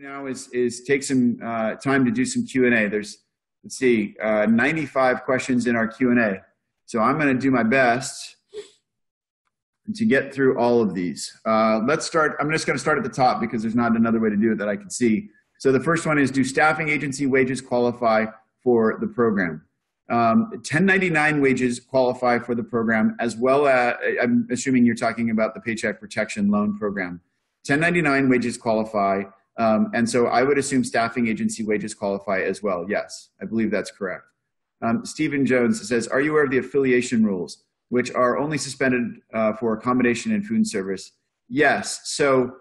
Now is take some time to do some Q&A. There's, let's see, 95 questions in our Q&A. So I'm going to do my best to get through all of these. Let's start. I'm just going to start at the top because there's not another way to do it that I can see. So the first one is, do staffing agency wages qualify for the program? 1099 wages qualify for the program, as well as, I'm assuming you're talking about the Paycheck Protection Loan Program. 1099 wages qualify. And so I would assume staffing agency wages qualify as well. Yes, I believe that's correct. Stephen Jones says, are you aware of the affiliation rules, which are only suspended for accommodation and food service? Yes. So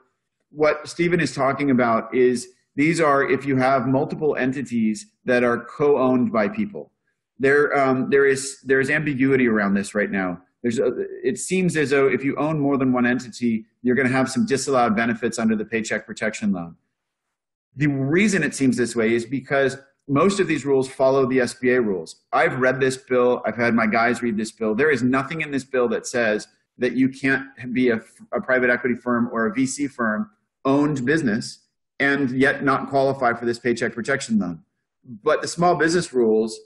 what Stephen is talking about is these are if you have multiple entities that are co-owned by people. There is ambiguity around this right now. It seems as though if you own more than one entity, you're going to have some disallowed benefits under the Paycheck Protection Loan. The reason it seems this way is because most of these rules follow the SBA rules. I've read this bill. I've had my guys read this bill. There is nothing in this bill that says that you can't be a private equity firm or a VC firm owned business and yet not qualify for this Paycheck Protection Loan. But the small business rules,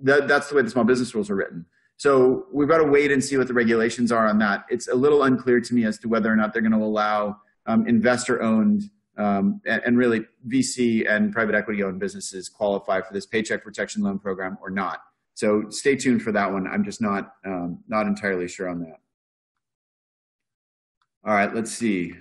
that's the way the small business rules are written. So we've got to wait and see what the regulations are on that. It's a little unclear to me as to whether or not they're going to allow investor-owned and really VC and private equity-owned businesses qualify for this Paycheck Protection Loan Program or not. So stay tuned for that one. I'm just not entirely sure on that. All right, let's see.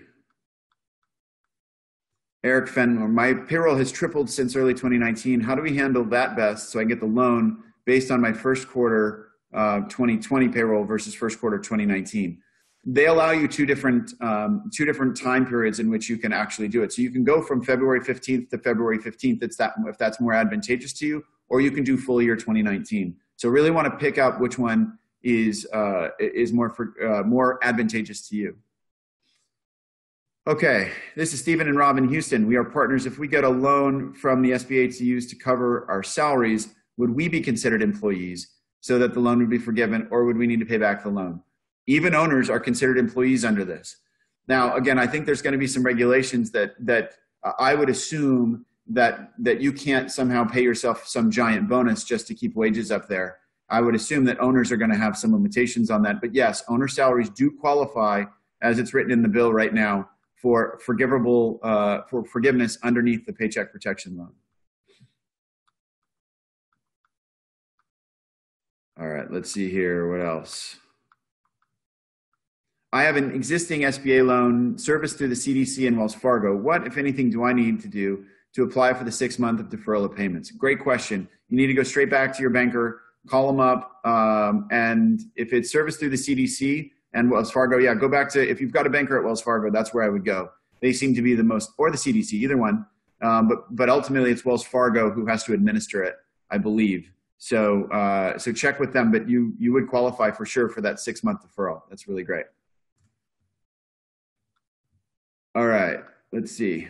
Eric Fenmore, my payroll has tripled since early 2019. How do we handle that best so I get the loan based on my first quarter 2020 payroll versus first quarter 2019? They allow you two different time periods in which you can actually do it. So you can go from February 15th to February 15th if that's more advantageous to you, or you can do full year 2019. So really want to pick out which one is more advantageous to you. Okay, this is Stephen and Rob in Houston. We are partners. If we get a loan from the SBA to use to cover our salaries, would we be considered employees so that the loan would be forgiven, or would we need to pay back the loan? Even owners are considered employees under this. Now, again, I think there's going to be some regulations that I would assume that you can't somehow pay yourself some giant bonus just to keep wages up there. I would assume that owners are going to have some limitations on that. But yes, owner salaries do qualify, as it's written in the bill right now, for forgiveness underneath the Paycheck Protection Loan. All right, let's see here. What else? I have an existing SBA loan serviced through the CDC and Wells Fargo. What, if anything, do I need to do to apply for the 6 month of deferral of payments? Great question. You need to go straight back to your banker, call them up, and if it's serviced through the CDC and Wells Fargo, yeah, go back to, if you've got a banker at Wells Fargo, that's where I would go. They seem to be the most, or the CDC, either one. But ultimately it's Wells Fargo who has to administer it, I believe. So check with them, but you would qualify for sure for that 6 month deferral. That's really great. All right, let's see.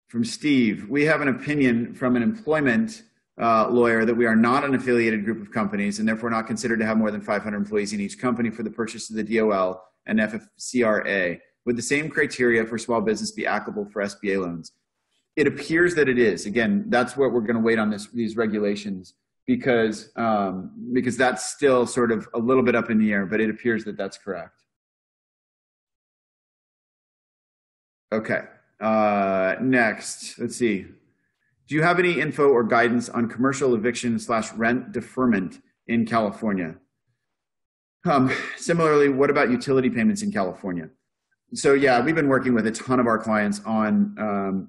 From Steve, we have an opinion from an employment lawyer that we are not an affiliated group of companies and therefore not considered to have more than 500 employees in each company for the purchase of the DOL and FFCRA. Would the same criteria for small business be applicable for SBA loans? It appears that it is. Again, that's what we're going to wait on these regulations because that's still sort of a little bit up in the air, but it appears that that's correct. Okay, next, let's see. Do you have any info or guidance on commercial eviction / rent deferment in California? Similarly, what about utility payments in California? So yeah, we've been working with a ton of our clients on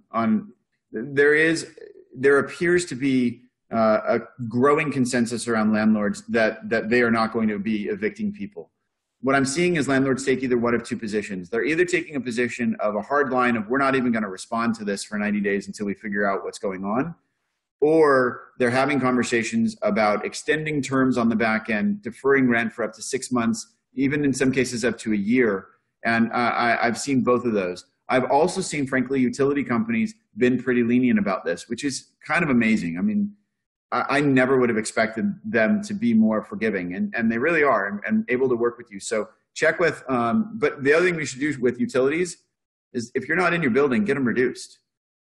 there appears to be a growing consensus around landlords that they are not going to be evicting people. What I'm seeing is landlords take either one of two positions. They're either taking a position of a hard line of we're not even going to respond to this for 90 days until we figure out what's going on, or they're having conversations about extending terms on the back end, deferring rent for up to 6 months, even in some cases up to a year. And I've seen both of those. I've also seen, frankly, utility companies been pretty lenient about this, which is kind of amazing. I mean, I never would have expected them to be more forgiving, and they really are and able to work with you. So check with, but the other thing we should do with utilities is if you're not in your building, get them reduced.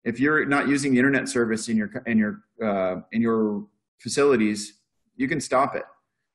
If you're not using the internet service in your facilities, you can stop it,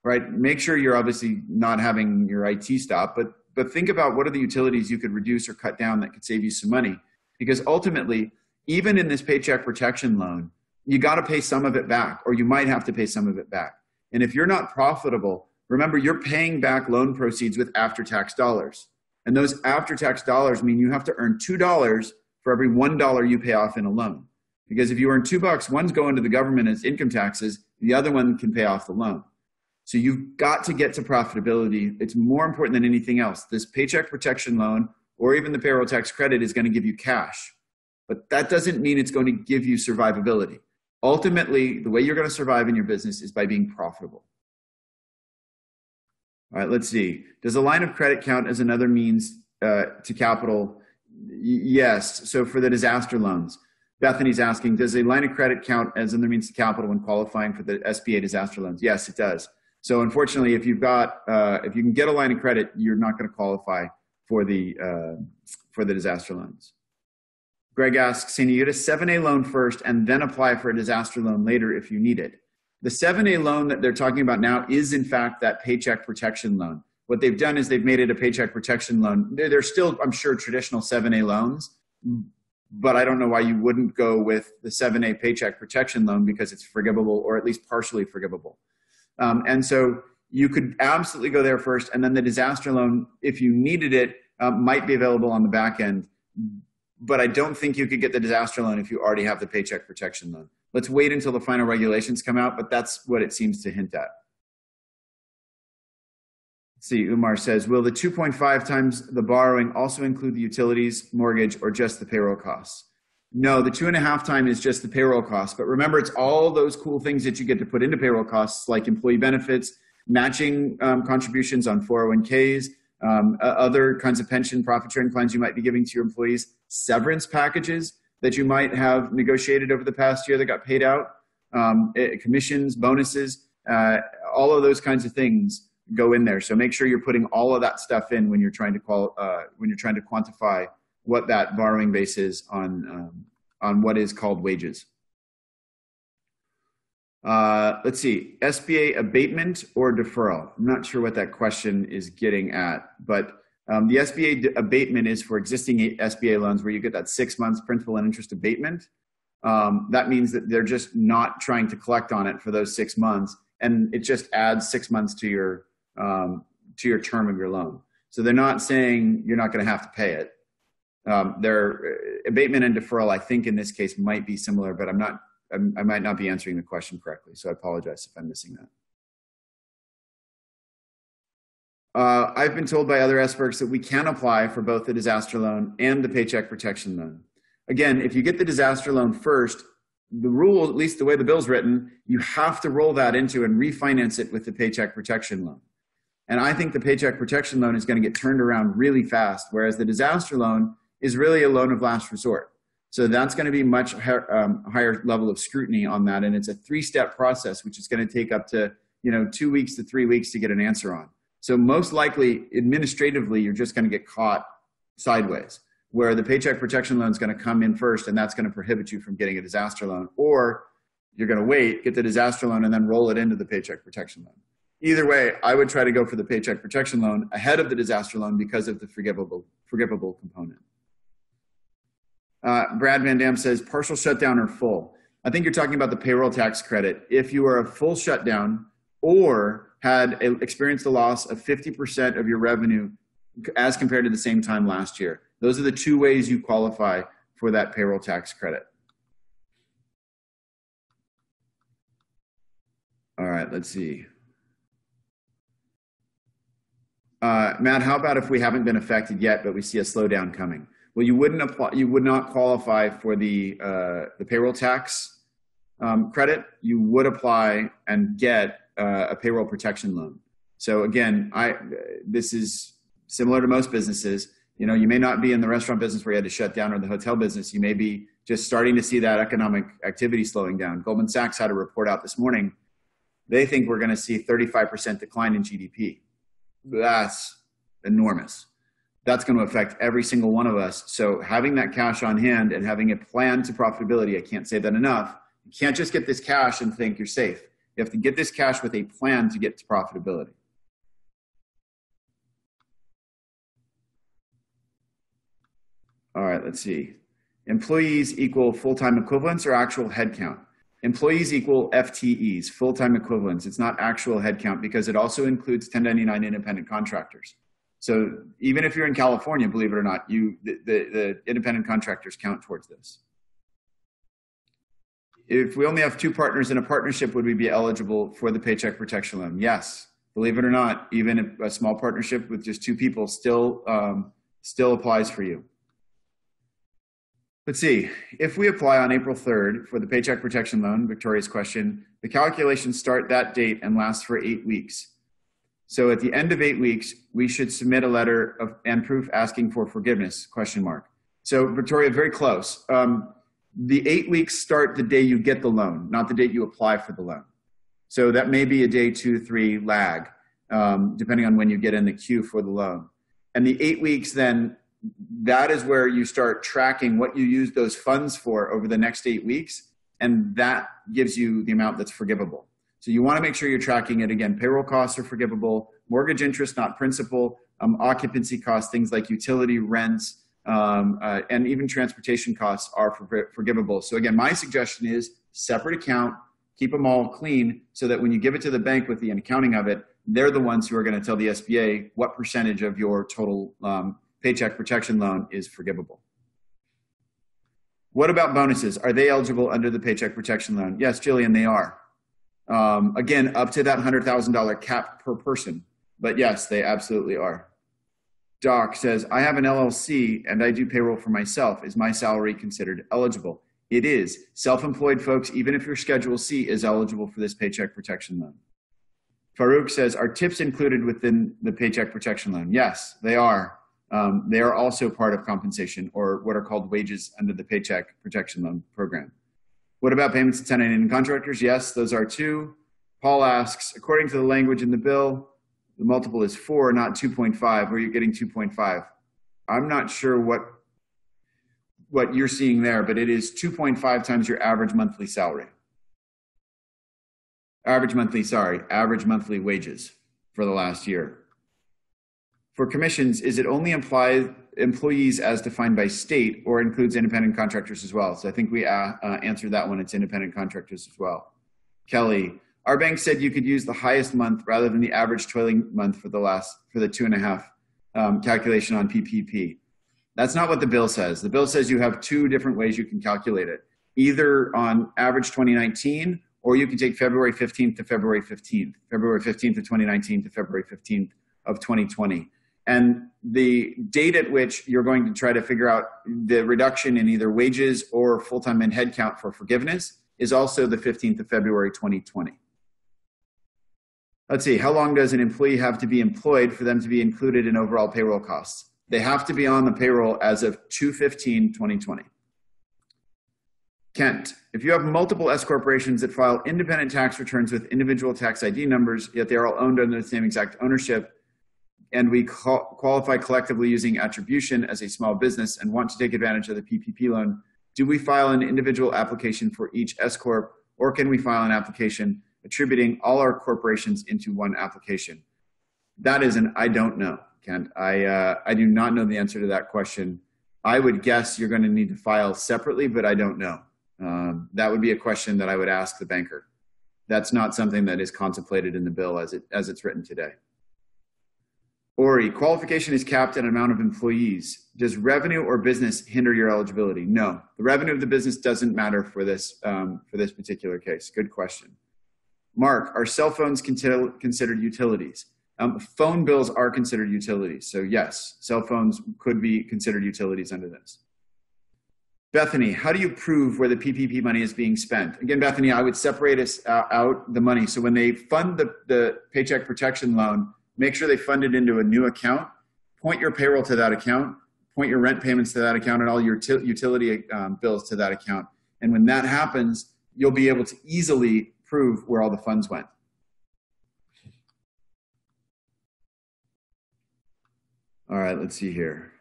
right? Make sure you're obviously not having your IT stop, but think about what are the utilities you could reduce or cut down that could save you some money. Because ultimately, even in this paycheck protection loan, you got to pay some of it back, or you might have to pay some of it back. And if you're not profitable, remember, you're paying back loan proceeds with after-tax dollars. And those after-tax dollars mean you have to earn $2 for every $1 you pay off in a loan. Because if you earn $2, one's going to the government as income taxes, the other one can pay off the loan. So you've got to get to profitability. It's more important than anything else. This paycheck protection loan or even the payroll tax credit is going to give you cash. But that doesn't mean it's going to give you survivability. Ultimately, the way you're going to survive in your business is by being profitable. All right, let's see. Does a line of credit count as another means to capital? Yes. So for the disaster loans, Bethany's asking, does a line of credit count as another means to capital when qualifying for the SBA disaster loans? Yes, it does. So unfortunately, if you can get a line of credit, you're not going to qualify for the disaster loans. Greg asks, can you get a 7A loan first and then apply for a disaster loan later if you need it? The 7A loan that they're talking about now is in fact that paycheck protection loan. What they've done is they've made it a paycheck protection loan. They're still, I'm sure, traditional 7A loans, but I don't know why you wouldn't go with the 7A paycheck protection loan because it's forgivable or at least partially forgivable. And so you could absolutely go there first, and then the disaster loan, if you needed it, might be available on the back end. But I don't think you could get the disaster loan if you already have the paycheck protection loan. Let's wait until the final regulations come out, but that's what it seems to hint at. Let's see, Umar says, will the 2.5 times the borrowing also include the utilities, mortgage, or just the payroll costs? No, the 2.5 times is just the payroll costs. But remember, it's all those cool things that you get to put into payroll costs, like employee benefits, matching contributions on 401ks, other kinds of pension profit sharing plans you might be giving to your employees, severance packages that you might have negotiated over the past year that got paid out, commissions, bonuses, all of those kinds of things go in there. So make sure you're putting all of that stuff in when you're trying to quantify what that borrowing base is on what is called wages. Let's see, SBA abatement or deferral. I'm not sure what that question is getting at, but the SBA abatement is for existing SBA loans where you get that 6 months principal and interest abatement. That means that they're just not trying to collect on it for those 6 months, and it just adds 6 months to your term of your loan. So they're not saying you're not going to have to pay it. Their abatement and deferral, I think in this case might be similar, but I might not be answering the question correctly, so I apologize if I'm missing that. I've been told by other experts that we can apply for both the disaster loan and the paycheck protection loan. Again, if you get the disaster loan first, the rule, at least the way the bill's written, you have to roll that into and refinance it with the paycheck protection loan. And I think the paycheck protection loan is going to get turned around really fast, whereas the disaster loan is really a loan of last resort. So that's going to be much higher level of scrutiny on that. And it's a 3-step process, which is going to take up to 2 weeks to 3 weeks to get an answer on. So most likely, administratively, you're just going to get caught sideways, where the paycheck protection loan is going to come in first, and that's going to prohibit you from getting a disaster loan. Or you're going to wait, get the disaster loan, and then roll it into the paycheck protection loan. Either way, I would try to go for the paycheck protection loan ahead of the disaster loan because of the forgivable component. Brad Van Dam says, partial shutdown or full. I think you're talking about the payroll tax credit. If you are a full shutdown or had experienced a loss of 50% of your revenue as compared to the same time last year, those are the 2 ways you qualify for that payroll tax credit. All right, let's see. Matt, how about if we haven't been affected yet, but we see a slowdown coming? Well, you would not qualify for the payroll tax credit. You would apply and get a payroll protection loan. So again, this is similar to most businesses. You may not be in the restaurant business where you had to shut down, or the hotel business. You may be just starting to see that economic activity slowing down. Goldman Sachs had a report out this morning. They think we're going to see 35% decline in GDP. That's enormous. That's going to affect every single one of us. So having that cash on hand and having a plan to profitability, I can't say that enough. You can't just get this cash and think you're safe. You have to get this cash with a plan to get to profitability. All right, let's see. Employees equal full-time equivalents or actual headcount? Employees equal FTEs, full-time equivalents. It's not actual headcount because it also includes 1099 independent contractors. So even if you're in California, believe it or not, the independent contractors count towards this. If we only have 2 partners in a partnership, would we be eligible for the Paycheck Protection Loan? Yes. Believe it or not, even a small partnership with just 2 people still applies for you. Let's see. If we apply on April 3rd for the Paycheck Protection Loan, Victoria's question, the calculations start that date and last for 8 weeks. So at the end of 8 weeks, we should submit a letter and proof asking for forgiveness, question mark. So Victoria, very close. The 8 weeks start the day you get the loan, not the date you apply for the loan. So that may be a day 2, 3 lag, depending on when you get in the queue for the loan. And the 8 weeks then, that is where you start tracking what you use those funds for over the next 8 weeks. And that gives you the amount that's forgivable. So you want to make sure you're tracking it. Again, payroll costs are forgivable, mortgage interest, not principal, occupancy costs, things like utility, rents, and even transportation costs are forgivable. So again, my suggestion is separate account, keep them all clean so that when you give it to the bank with the accounting of it, they're the ones who are going to tell the SBA what percentage of your total Paycheck Protection Loan is forgivable. What about bonuses? Are they eligible under the Paycheck Protection Loan? Yes, Jillian, they are. Again, up to that $100,000 cap per person. But yes, they absolutely are. Doc says, I have an LLC and I do payroll for myself. Is my salary considered eligible? It is. Self-employed folks, even if your Schedule C, is eligible for this Paycheck Protection Loan. Farouk says, are tips included within the Paycheck Protection Loan? Yes, they are. They are also part of compensation or what are called wages under the Paycheck Protection Loan program. What about payments to 1099 contractors? Yes, those are too. Paul asks, according to the language in the bill, the multiple is 4, not 2.5. Where are you getting 2.5? I'm not sure what you're seeing there, but it is 2.5 times your average monthly salary. Average monthly wages for the last year. For commissions, is it only employees as defined by state or includes independent contractors as well? So I think we answered that one. It's independent contractors as well. Kelly, our bank said you could use the highest month rather than the average toiling month for the 2.5 calculation on PPP. That's not what the bill says. The bill says you have 2 different ways you can calculate it, either on average 2019 or you can take February 15th to February 15th, February 15th of 2019 to February 15th of 2020. And the date at which you're going to try to figure out the reduction in either wages or full-time and headcount for forgiveness is also the 15th of February 2020. Let's see, how long does an employee have to be employed for them to be included in overall payroll costs? They have to be on the payroll as of 2/15/2020. Kent, if you have multiple S corporations that file independent tax returns with individual tax ID numbers, yet they are all owned under the same exact ownership, and we qualify collectively using attribution as a small business and want to take advantage of the PPP loan, do we file an individual application for each S corp, or can we file an application attributing all our corporations into one application? That is an I don't know, Kent. I do not know the answer to that question. I would guess you're going to need to file separately, but I don't know. That would be a question that I would ask the banker. That's not something that is contemplated in the bill as it's written today. Ori, qualification is capped at an amount of employees. Does revenue or business hinder your eligibility? No, the revenue of the business doesn't matter for this particular case. Good question. Mark, are cell phones considered utilities? Phone bills are considered utilities. So yes, cell phones could be considered utilities under this. Bethany, how do you prove where the PPP money is being spent? Again, Bethany, I would separate out the money. So when they fund the Paycheck Protection Loan, make sure they fund it into a new account, point your payroll to that account, point your rent payments to that account, and all your utility bills to that account. And when that happens, you'll be able to easily prove where all the funds went. All right, let's see here.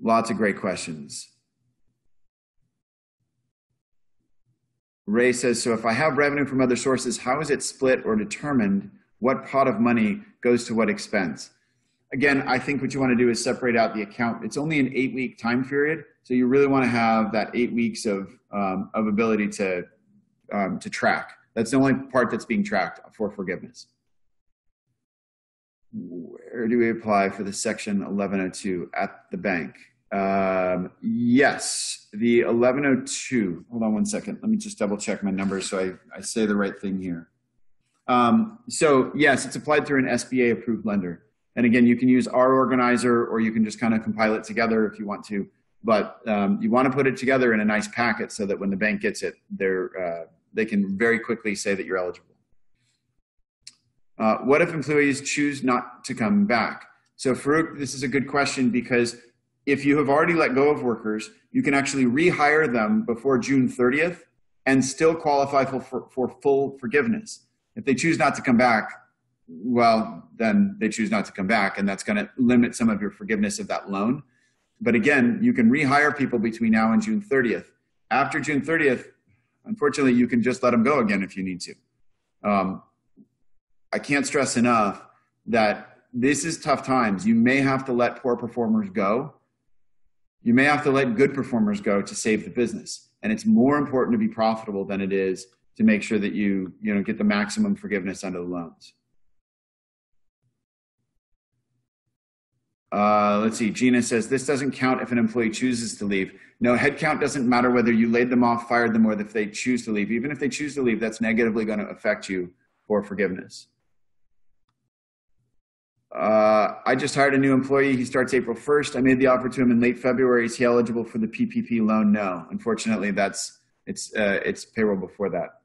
Lots of great questions. Ray says, so if I have revenue from other sources, how is it split or determined what pot of money goes to what expense? Again, I think what you want to do is separate out the account. It's only an 8-week time period, so you really want to have that 8 weeks of ability to track. That's the only part that's being tracked for forgiveness. Where do we apply for the section 1102? At the bank. Yes, the 1102. Hold on one second. Let me just double check my numbers so I say the right thing here. So yes, it's applied through an SBA approved lender. And again, you can use our organizer or you can just kind of compile it together if you want to. But you want to put it together in a nice packet so that when the bank gets it, they can very quickly say that you're eligible. What if employees choose not to come back? So Farouk, this is a good question because if you have already let go of workers, you can actually rehire them before June 30th and still qualify for full forgiveness. If they choose not to come back, well, then they choose not to come back, and that's going to limit some of your forgiveness of that loan. But again, you can rehire people between now and June 30th. After June 30th, unfortunately, you can just let them go again if you need to. I can't stress enough that this is tough times. You may have to let poor performers go. You may have to let good performers go to save the business. And it's more important to be profitable than it is to make sure that you get the maximum forgiveness under the loans. Let's see. Gina says, this doesn't count if an employee chooses to leave. No, headcount doesn't matter whether you laid them off, fired them, or if they choose to leave. Even if they choose to leave, that's negatively going to affect you for forgiveness. I just hired a new employee. He starts April 1st. I made the offer to him in late February. Is he eligible for the PPP loan? No. Unfortunately, it's payroll before that.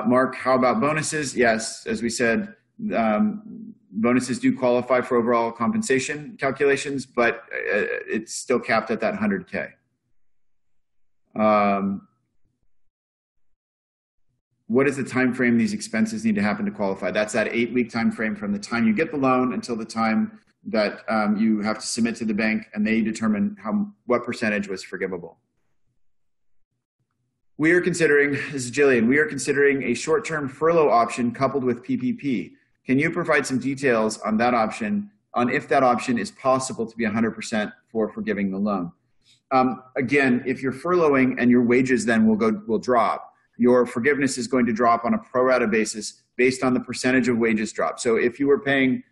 Mark, how about bonuses? Yes, as we said, bonuses do qualify for overall compensation calculations, but it's still capped at that 100K. What is the time frame these expenses need to happen to qualify? That's that 8-week time frame from the time you get the loan until the time that you have to submit to the bank, and they determine what percentage was forgivable. We are considering, this is Jillian, we are considering a short-term furlough option coupled with PPP. Can you provide some details on that option, on if that option is possible to be 100% for forgiving the loan? Again, if you're furloughing and your wages then will drop, your forgiveness is going to drop on a pro rata basis based on the percentage of wages drop. So if you were paying,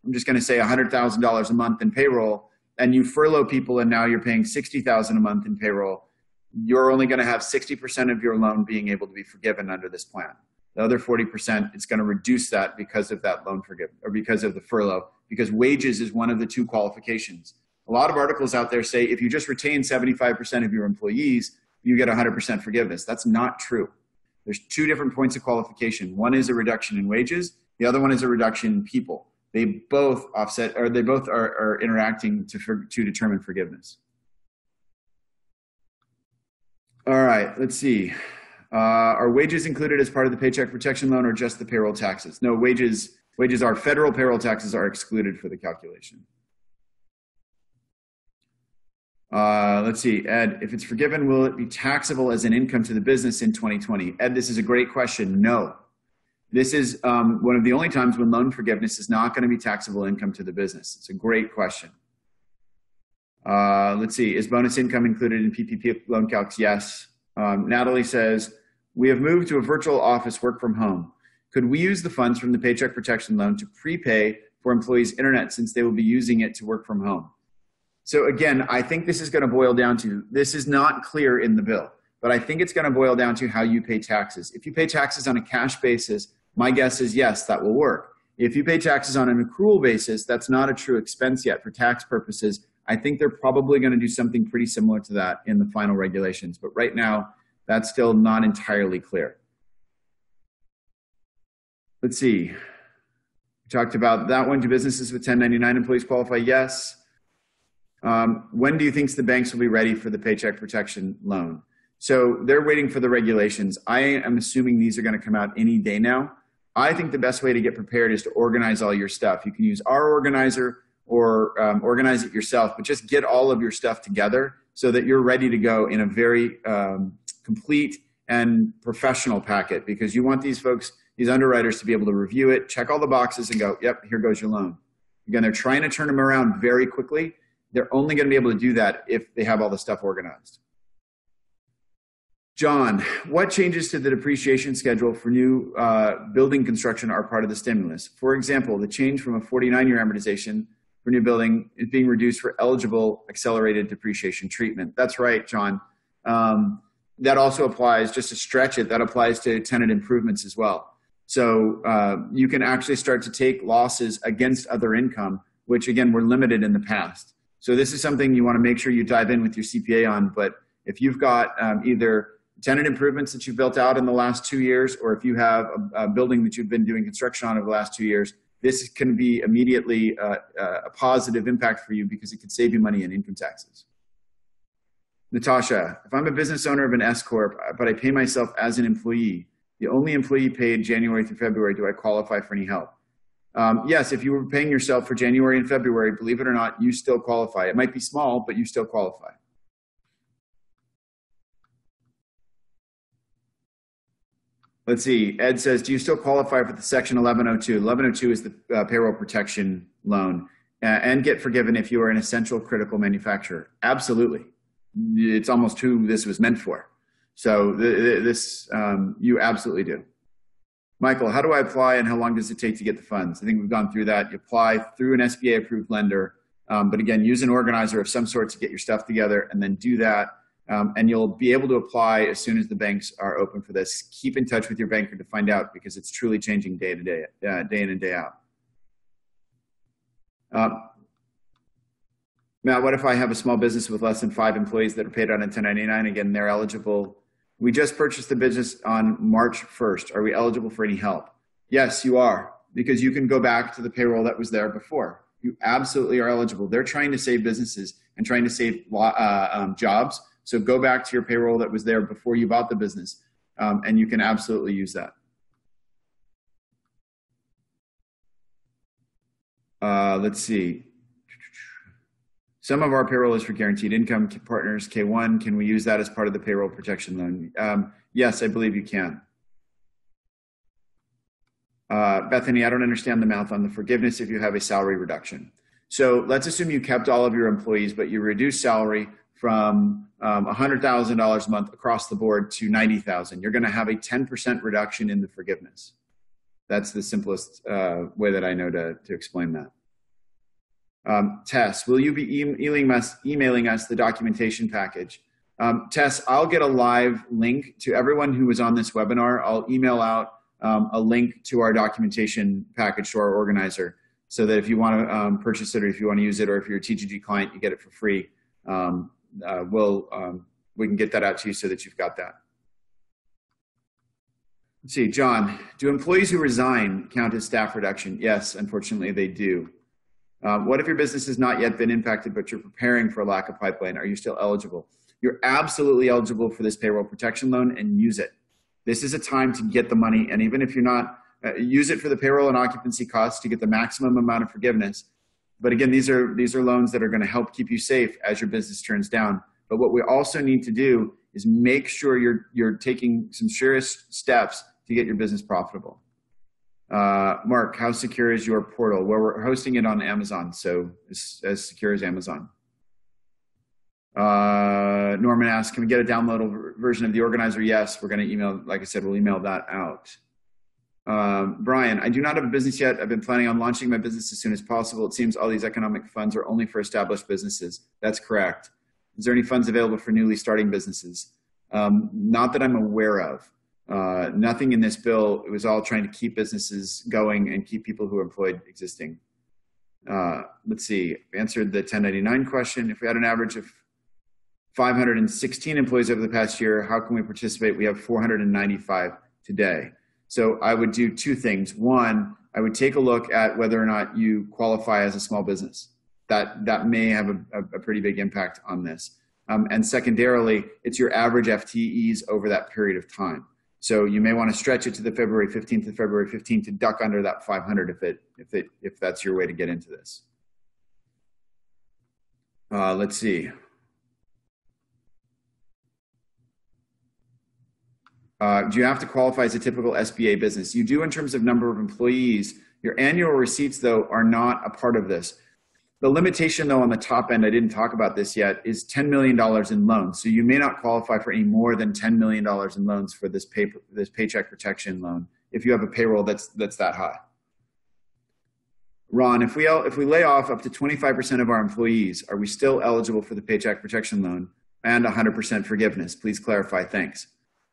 I'm just going to say $100,000 a month in payroll, and you furlough people and now you're paying $60,000 a month in payroll, you're only going to have 60% of your loan being able to be forgiven under this plan. The other 40%, it's going to reduce that because of that loan forgiveness or because of the furlough, because wages is one of the two qualifications. A lot of articles out there say if you just retain 75% of your employees, you get 100% forgiveness. That's not true. There's two different points of qualification. One is a reduction in wages. The other one is a reduction in people. They both offset, or they both are interacting to determine forgiveness. All right, let's see. Are wages included as part of the Paycheck Protection Loan or just the payroll taxes? No, wages are federal payroll taxes are excluded for the calculation. Let's see, Ed, if it's forgiven, will it be taxable as an income to the business in 2020? Ed, this is a great question. No. This is one of the only times when loan forgiveness is not going to be taxable income to the business. It's a great question. Let's see, is bonus income included in PPP loan calcs? Yes. Natalie says, we have moved to a virtual office work from home. Could we use the funds from the Paycheck Protection Loan to prepay for employees' internet since they will be using it to work from home? So again, I think this is going to boil down to, this is not clear in the bill, but I think it's going to boil down to how you pay taxes. If you pay taxes on a cash basis, my guess is yes, that will work. If you pay taxes on an accrual basis, that's not a true expense yet for tax purposes. I think they're probably going to do something pretty similar to that in the final regulations, but right now, that's still not entirely clear. Let's see. We talked about that one. Do businesses with 1099 employees qualify? Yes. When do you think the banks will be ready for the Paycheck Protection Loan? So they're waiting for the regulations. I am assuming these are going to come out any day now. I think the best way to get prepared is to organize all your stuff. You can use our organizer or organize it yourself, but just get all of your stuff together so that you're ready to go in a very complete and professional packet, because you want these folks, these underwriters, to be able to review it, check all the boxes and go, yep, here goes your loan. Again, they're trying to turn them around very quickly. They're only going to be able to do that if they have all the stuff organized. John, what changes to the depreciation schedule for new building construction are part of the stimulus? For example, the change from a 49-year amortization for new building is being reduced for eligible accelerated depreciation treatment. That's right, John. That also applies, just to stretch it, that applies to tenant improvements as well. So you can actually start to take losses against other income, which again, were limited in the past. So this is something you want to make sure you dive in with your CPA on. But if you've got either tenant improvements that you've built out in the last 2 years, or if you have a building that you've been doing construction on over the last 2 years, this can be immediately a positive impact for you because it could save you money in income taxes. Natasha, if I'm a business owner of an S Corp, but I pay myself as an employee, the only employee paid January through February, do I qualify for any help? Yes, if you were paying yourself for January and February, believe it or not, you still qualify. It might be small, but you still qualify. Let's see. Ed says, do you still qualify for the Section 1102? 1102 is the payroll protection loan, and get forgiven if you are an essential critical manufacturer. Absolutely. It's almost who this was meant for. So this, you absolutely do. Michael, how do I apply and how long does it take to get the funds? I think we've gone through that. You apply through an SBA approved lender, but again, use an organizer of some sort to get your stuff together and then do that. And you'll be able to apply as soon as the banks are open for this. Keep in touch with your banker to find out, because it's truly changing day to day, day in and day out. Matt, what if I have a small business with less than 5 employees that are paid on a 1099? Again, they're eligible. We just purchased the business on March 1st. Are we eligible for any help? Yes, you are, because you can go back to the payroll that was there before. You absolutely are eligible. They're trying to save businesses and trying to save jobs. So go back to your payroll that was there before you bought the business, and you can absolutely use that. Let's see. Some of our payroll is for guaranteed income partners, K1. Can we use that as part of the payroll protection loan? Yes, I believe you can. Bethany, I don't understand the math on the forgiveness if you have a salary reduction. So let's assume you kept all of your employees, but you reduced salary from $100,000 a month across the board to $90,000. You're going to have a 10% reduction in the forgiveness. That's the simplest way that I know to explain that. Tess, will you be emailing us the documentation package? Tess, I'll get a live link to everyone who was on this webinar. I'll email out a link to our documentation package to our organizer, so that if you want to purchase it, or if you want to use it, or if you're a TGG client, you get it for free. We can get that out to you so that you've got that. Let's see, John, do employees who resign count as staff reduction? Yes, unfortunately they do. What if your business has not yet been impacted, but you're preparing for a lack of pipeline? Are you still eligible? You're absolutely eligible for this payroll protection loan, and use it. This is a time to get the money, and even if you're not, use it for the payroll and occupancy costs to get the maximum amount of forgiveness. But again, these are loans that are going to help keep you safe as your business turns down. But what we also need to do is make sure you're taking some serious steps to get your business profitable. Mark, how secure is your portal? Well, we're hosting it on Amazon, so it's as secure as Amazon. Norman asks, can we get a downloadable version of the organizer? Yes, we're going to email, like I said, we'll email that out. Brian, I do not have a business yet. I've been planning on launching my business as soon as possible. It seems all these economic funds are only for established businesses. That's correct. Is there any funds available for newly starting businesses? Not that I'm aware of. Nothing in this bill. It was all trying to keep businesses going and keep people who are employed existing. Let's see. I answered the 1099 question. If we had an average of 516 employees over the past year, how can we participate? We have 495 today. So I would do 2 things. One, I would take a look at whether or not you qualify as a small business. That may have a pretty big impact on this. And secondarily, it's your average FTEs over that period of time. So you may want to stretch it to the February 15th to February 15th to duck under that 500 if that's your way to get into this. Let's see. Do you have to qualify as a typical SBA business? You do in terms of number of employees. Your annual receipts, though, are not a part of this. The limitation, though, on the top end, I didn't talk about this yet, is $10 million in loans. So you may not qualify for any more than $10 million in loans for this paycheck protection loan if you have a payroll that's that high. Ron, if we lay off up to 25% of our employees, are we still eligible for the paycheck protection loan and 100% forgiveness? Please clarify. Thanks.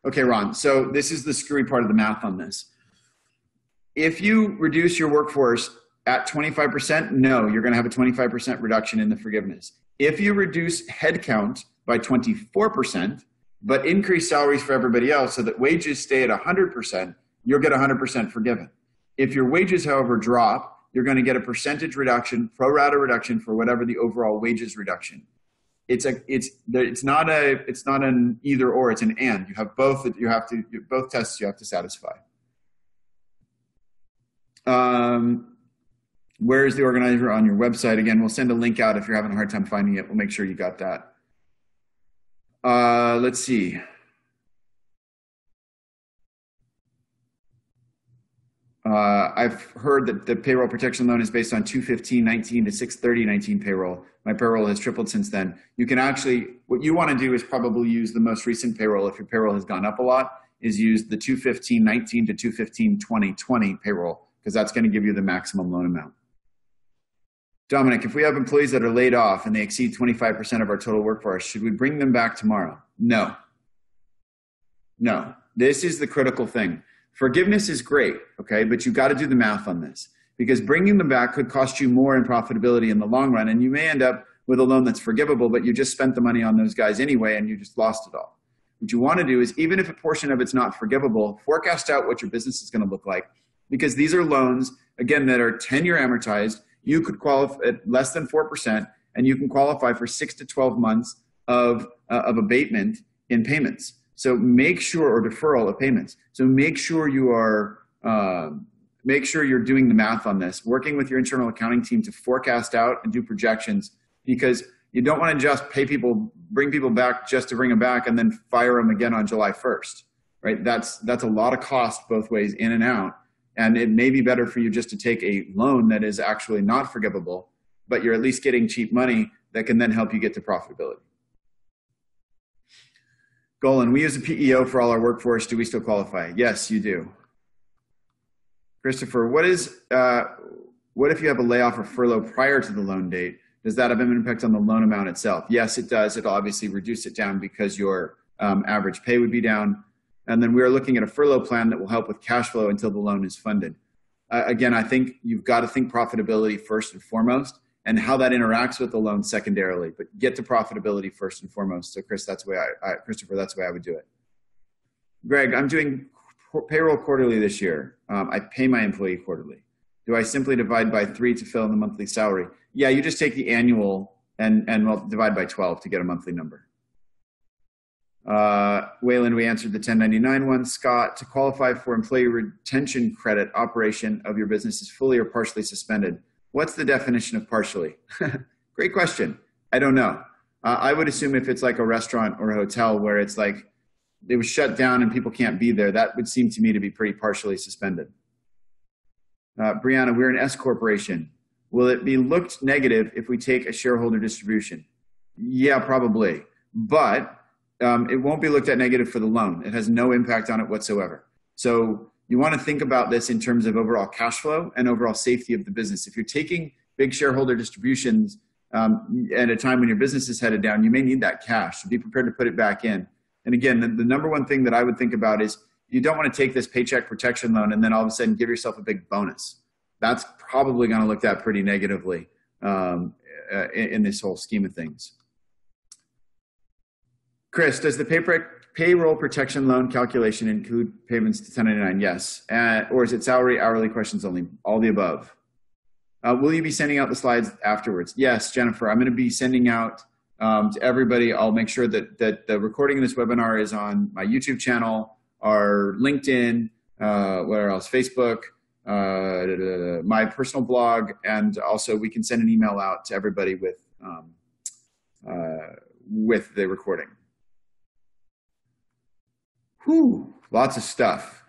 Okay, Ron. So this is the screwy part of the math on this. If you reduce your workforce at 25%, no, you're going to have a 25% reduction in the forgiveness. If you reduce headcount by 24%, but increase salaries for everybody else so that wages stay at 100%, you'll get 100% forgiven. If your wages, however, drop, you're going to get a percentage reduction, pro rata reduction for whatever the overall wages reduction. It's not an either or, it's an and. You have both that both tests you have to satisfy. Where is the organizer on your website? Again, we'll send a link out if you're having a hard time finding it. We'll make sure you got that. Let's see. I've heard that the payroll protection loan is based on 2/15/19 to 6/30/19 payroll. My payroll has tripled since then. You can actually, what you want to do is probably use the most recent payroll. If your payroll has gone up a lot, is use the 2/15/19 to 2/15/2020 payroll, because that's going to give you the maximum loan amount. Dominic, if we have employees that are laid off and they exceed 25% of our total workforce, should we bring them back tomorrow? No. No. This is the critical thing. Forgiveness is great, okay, but you've got to do the math on this, because bringing them back could cost you more in profitability in the long run, and you may end up with a loan that's forgivable, but you just spent the money on those guys anyway and you just lost it all. What you want to do is, even if a portion of it's not forgivable, forecast out what your business is going to look like, because these are loans, again, that are 10-year amortized. You could qualify at less than 4%, and you can qualify for 6 to 12 months of abatement in payments. So make sure, or deferral of payments. So make sure you're doing the math on this, working with your internal accounting team to forecast out and do projections, because you don't want to just bring people back just to bring them back and then fire them again on July 1st, right? That's a lot of cost both ways, in and out. And it may be better for you just to take a loan that is actually not forgivable, but you're at least getting cheap money that can then help you get to profitability. Golan, we use a PEO for all our workforce. Do we still qualify? Yes, you do. Christopher, what if you have a layoff or furlough prior to the loan date? Does that have an impact on the loan amount itself? Yes, it does. It'll obviously reduce it down because your average pay would be down. And then we are looking at a furlough plan that will help with cash flow until the loan is funded. Again, I think you've got to think profitability first and foremost, and how that interacts with the loan secondarily. But get to profitability first and foremost. So Chris, that's the way Christopher, that's the way I would do it. Greg, I'm doing payroll quarterly this year. I pay my employee quarterly. Do I simply divide by 3 to fill in the monthly salary? Yeah, you just take the annual and divide by 12 to get a monthly number. Waylon, we answered the 1099 one. Scott, to qualify for employee retention credit, operation of your business is fully or partially suspended. What's the definition of partially? Great question. I don't know. I would assume if it's like a restaurant or a hotel where it's like it was shut down and people can't be there, that would seem to me to be pretty partially suspended. Brianna, we're an S corporation. Will it be looked negative if we take a shareholder distribution? Yeah, probably. But it won't be looked at negative for the loan. It has no impact on it whatsoever. So you want to think about this in terms of overall cash flow and overall safety of the business. If you're taking big shareholder distributions at a time when your business is headed down, you may need that cash. So be prepared to put it back in. And again, the number one thing that I would think about is you don't want to take this paycheck protection loan and then all of a sudden give yourself a big bonus. That's probably going to look at pretty negatively in this whole scheme of things. Chris, does the payroll protection loan calculation include payments to 1099? Yes. Or is it salary, hourly questions only? All the above. Will you be sending out the slides afterwards? Yes, Jennifer. I'm going to be sending out to everybody. I'll make sure that the recording of this webinar is on my YouTube channel. our LinkedIn, where else? Facebook, my personal blog, and also we can send an email out to everybody with the recording. Whew, lots of stuff.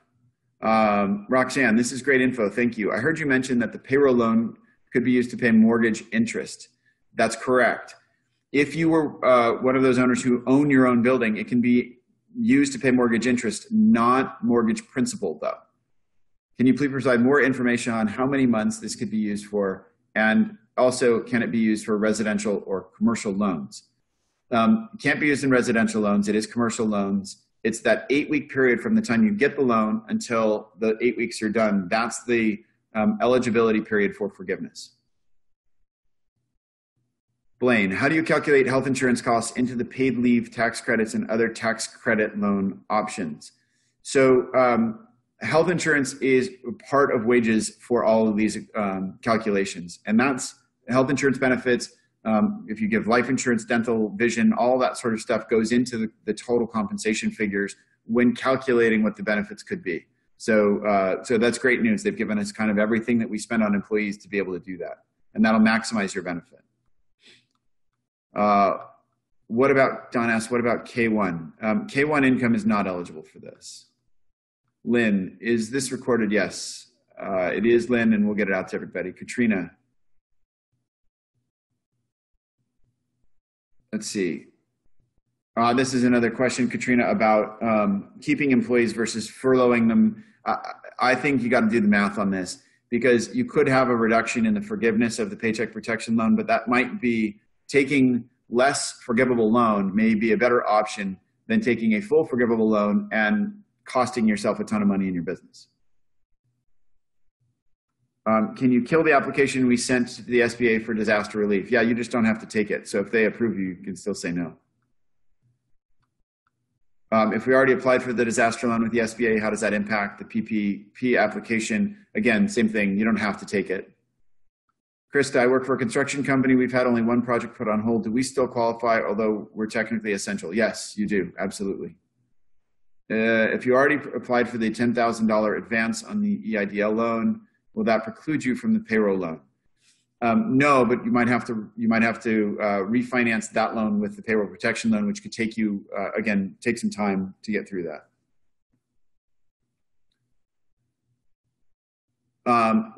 Roxanne, this is great info. Thank you. I heard you mention that the payroll loan could be used to pay mortgage interest. That's correct. If you were one of those owners who own your own building, it can be used to pay mortgage interest, not mortgage principal, though. Can you please provide more information on how many months this could be used for? And also, can it be used for residential or commercial loans? It can't be used in residential loans. It is commercial loans. It's that 8-week period from the time you get the loan until the 8 weeks are done. That's the eligibility period for forgiveness. Blaine, how do you calculate health insurance costs into the paid leave tax credits and other tax credit loan options? So health insurance is part of wages for all of these calculations. And that's health insurance benefits. If you give life insurance, dental, vision, all that sort of stuff goes into the total compensation figures when calculating what the benefits could be. So that's great news. They've given us kind of everything that we spend on employees to be able to do that. And that'll maximize your benefit. What about, Don asked, what about K1? K1 income is not eligible for this. Lynn, is this recorded? Yes, it is, Lynn, and we'll get it out to everybody. Katrina. Let's see. This is another question, Katrina, about keeping employees versus furloughing them. I think you got to do the math on this, because you could have a reduction in the forgiveness of the Paycheck Protection Loan, but that might be taking less forgivable loan may be a better option than taking a full forgivable loan and costing yourself a ton of money in your business. Can you kill the application we sent to the SBA for disaster relief? Yeah, you just don't have to take it. So if they approve you, you can still say no. If we already applied for the disaster loan with the SBA, how does that impact the PPP application? Again, same thing, you don't have to take it. Krista, I work for a construction company. We've had only one project put on hold. Do we still qualify, although we're technically essential? Yes, you do, absolutely. If you already applied for the $10,000 advance on the EIDL loan, will that preclude you from the payroll loan? No, but you might have to refinance that loan with the payroll protection loan, which could take you, again, take some time to get through that.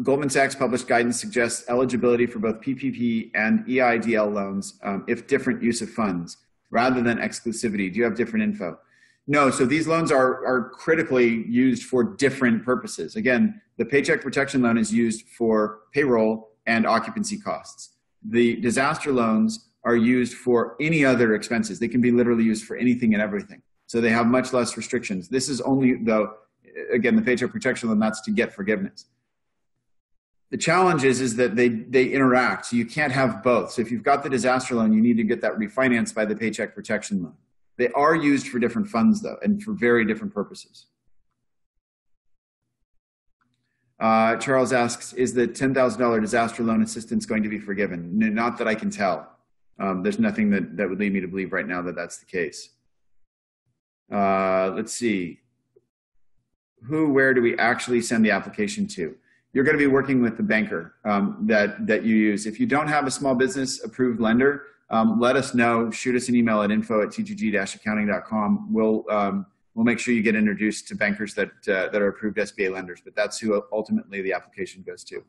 Goldman Sachs published guidance suggests eligibility for both PPP and EIDL loans if different use of funds rather than exclusivity. Do you have different info? No, so these loans are critically used for different purposes. Again, the Paycheck Protection Loan is used for payroll and occupancy costs. The disaster loans are used for any other expenses. They can be literally used for anything and everything. So they have much less restrictions. This is only, though, again, the Paycheck Protection Loan, that's to get forgiveness. The challenge is that they interact, so you can't have both. So if you've got the disaster loan, you need to get that refinanced by the Paycheck Protection Loan. They are used for different funds, though, and for very different purposes. Charles asks, is the $10,000 disaster loan assistance going to be forgiven? No, not that I can tell. There's nothing that would lead me to believe right now that that's the case. Let's see. Where do we actually send the application to? You're going to be working with the banker that you use. If you don't have a small business approved lender, let us know. Shoot us an email at info@tgg-accounting.com. We'll make sure you get introduced to bankers that are approved SBA lenders, but that's who ultimately the application goes to.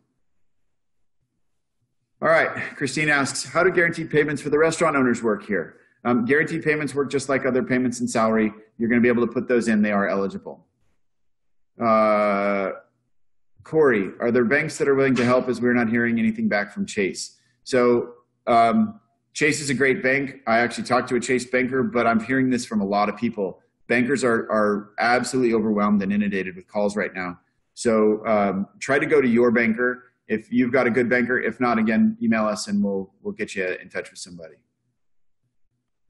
All right, Christine asks, how do guaranteed payments for the restaurant owners work here? Guaranteed payments work just like other payments in salary. You're going to be able to put those in. They are eligible. Corey, are there banks that are willing to help as we're not hearing anything back from Chase? So Chase is a great bank. I actually talked to a Chase banker, but I'm hearing this from a lot of people. Bankers are absolutely overwhelmed and inundated with calls right now. So try to go to your banker if you've got a good banker. If not, again, email us and we'll get you in touch with somebody.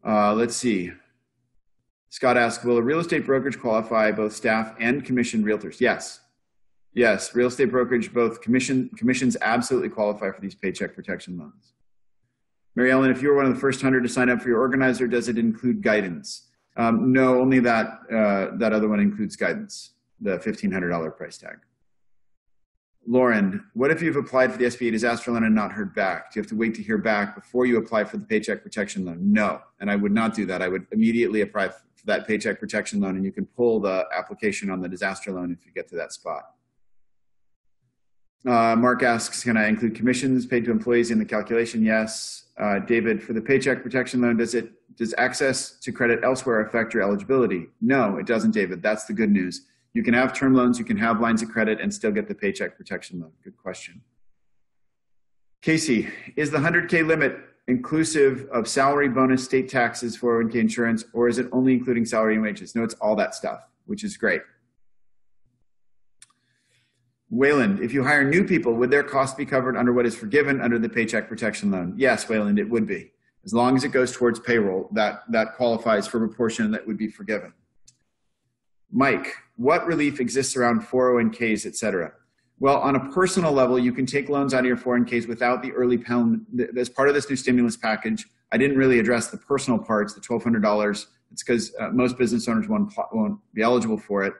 Let's see. Scott asks, will a real estate brokerage qualify both staff and commissioned realtors? Yes. Yes, real estate brokerage, both commissions absolutely qualify for these Paycheck Protection Loans. Mary Ellen, if you were one of the first 100 to sign up for your organizer, does it include guidance? No, only that that other one includes guidance, the $1,500 price tag. Lauren, what if you've applied for the SBA disaster loan and not heard back? Do you have to wait to hear back before you apply for the paycheck protection loan? No, and I would not do that. I would immediately apply for that paycheck protection loan, and you can pull the application on the disaster loan if you get to that spot. Mark asks, can I include commissions paid to employees in the calculation? Yes. David, for the paycheck protection loan, does access to credit elsewhere affect your eligibility? No, it doesn't, David. That's the good news. You can have term loans, you can have lines of credit and still get the paycheck protection loan. Good question. Casey, is the 100K limit inclusive of salary, bonus, state taxes, 401K insurance, or is it only including salary and wages? No, it's all that stuff, which is great. Wayland, if you hire new people, would their costs be covered under what is forgiven under the paycheck protection loan? Yes, Wayland, it would be. As long as it goes towards payroll, that qualifies for a portion that would be forgiven. Mike, what relief exists around 401ks, et cetera? Well, on a personal level, you can take loans out of your 401ks without the early penalty. As part of this new stimulus package, I didn't really address the personal parts, the $1,200. It's because most business owners won't be eligible for it.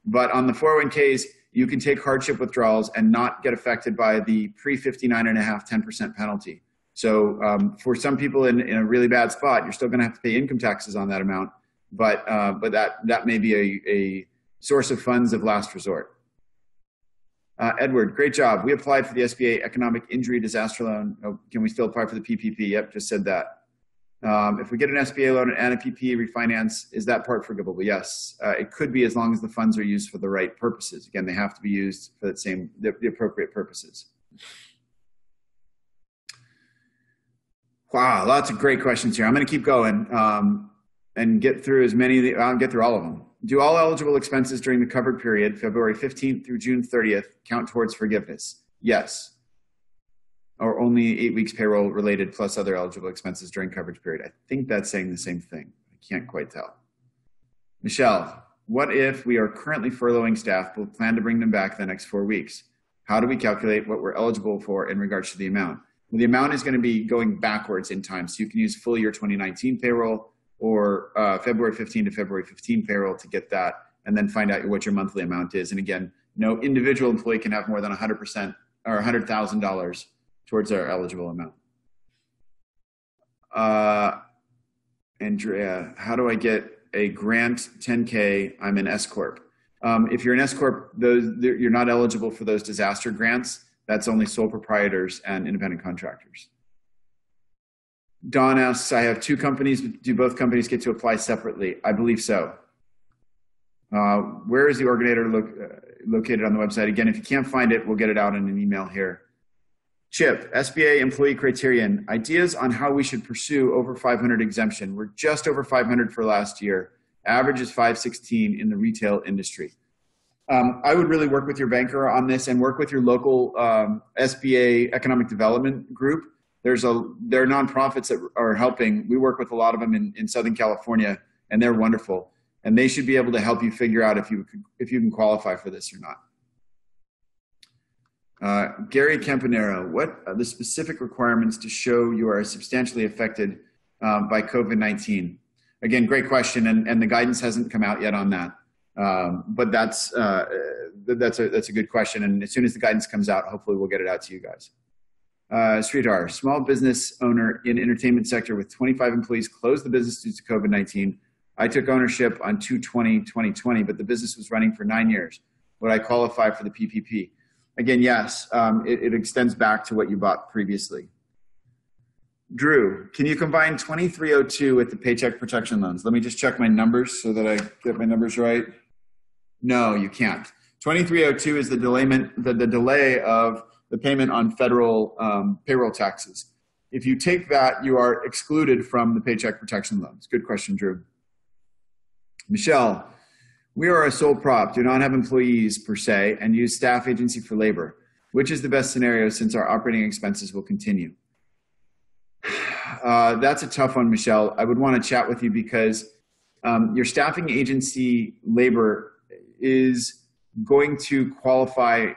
But on the 401ks, you can take hardship withdrawals and not get affected by the pre-59.5 10% penalty. So for some people in a really bad spot, you're still going to have to pay income taxes on that amount. But that may be a source of funds of last resort. Edward, great job. We applied for the SBA Economic Injury Disaster Loan. Oh, can we still apply for the PPP? Yep, just said that. If we get an SBA loan and a PPP refinance, is that part forgivable? Yes, it could be as long as the funds are used for the right purposes. Again, they have to be used for the appropriate purposes. Wow, lots of great questions here. I'm going to keep going and get through as many. I'll get through all of them. Do all eligible expenses during the covered period, February 15th through June 30th, count towards forgiveness? Yes. Or only 8 weeks payroll related plus other eligible expenses during coverage period? I think that's saying the same thing. I can't quite tell. Michelle, what if we are currently furloughing staff but plan to bring them back the next 4 weeks? How do we calculate what we're eligible for in regards to the amount? Well, the amount is going to be going backwards in time. So you can use full year 2019 payroll or February 15 to February 15 payroll to get that, and then find out what your monthly amount is. And again, no individual employee can have more than 100% or $100,000 towards our eligible amount. Andrea, how do I get a grant 10K? I'm an S Corp. If you're an S Corp, you're not eligible for those disaster grants. That's only sole proprietors and independent contractors. Don asks, I have 2 companies. Do both companies get to apply separately? I believe so. Where is the organizer located on the website? Again, if you can't find it, we'll get it out in an email here. Chip, SBA employee criterion, ideas on how we should pursue over 500 exemption. We're just over 500 for last year. Average is 516 in the retail industry. I would really work with your banker on this and work with your local SBA economic development group. There are nonprofits that are helping. We work with a lot of them in Southern California, and they're wonderful. And they should be able to help you figure out if you can qualify for this or not. Gary Campanero, what are the specific requirements to show you are substantially affected by COVID-19? Again, great question, and the guidance hasn't come out yet on that. But that's a good question, and as soon as the guidance comes out, hopefully we'll get it out to you guys. Sridhar, small business owner in entertainment sector with 25 employees closed the business due to COVID-19. I took ownership on 2/20/2020, but the business was running for 9 years. Would I qualify for the PPP? Again, yes, it extends back to what you bought previously. Drew, can you combine 2302 with the paycheck protection loans? Let me just check my numbers so that I get my numbers right. No, you can't. 2302 is the delay of the payment on federal payroll taxes. If you take that, you are excluded from the paycheck protection loans. Good question, Drew. Michelle, we are a sole prop, do not have employees per se, and use staff agency for labor. Which is the best scenario since our operating expenses will continue? That's a tough one, Michelle. I would want to chat with you because your staffing agency labor is going to qualify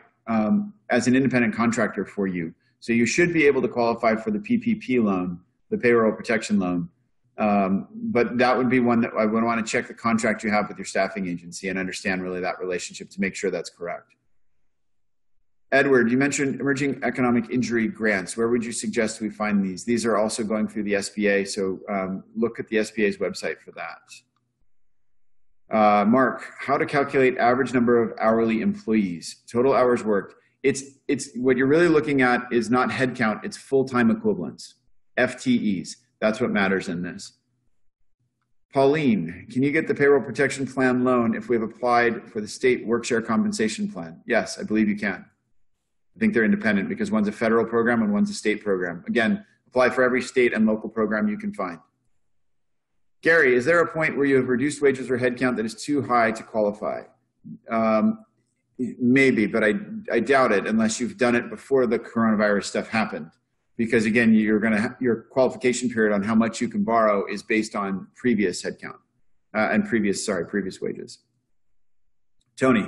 as an independent contractor for you. So you should be able to qualify for the PPP loan, the payroll protection loan. But that would be one that I would want to check the contract you have with your staffing agency and understand really that relationship to make sure that's correct. Edward, you mentioned emerging economic injury grants. Where would you suggest we find these? These are also going through the SBA, so look at the SBA's website for that. Mark, how to calculate average number of hourly employees, total hours worked. It's what you're really looking at is not headcount, it's full-time equivalents, FTEs. That's what matters in this. Pauline, can you get the payroll protection plan loan if we've applied for the state work-share compensation plan? Yes, I believe you can. I think they're independent because one's a federal program and one's a state program. Again, apply for every state and local program you can find. Gary, is there a point where you have reduced wages or headcount that is too high to qualify? Maybe, but I doubt it unless you've done it before the coronavirus stuff happened. Because again, your qualification period on how much you can borrow is based on previous headcount and previous wages. Tony,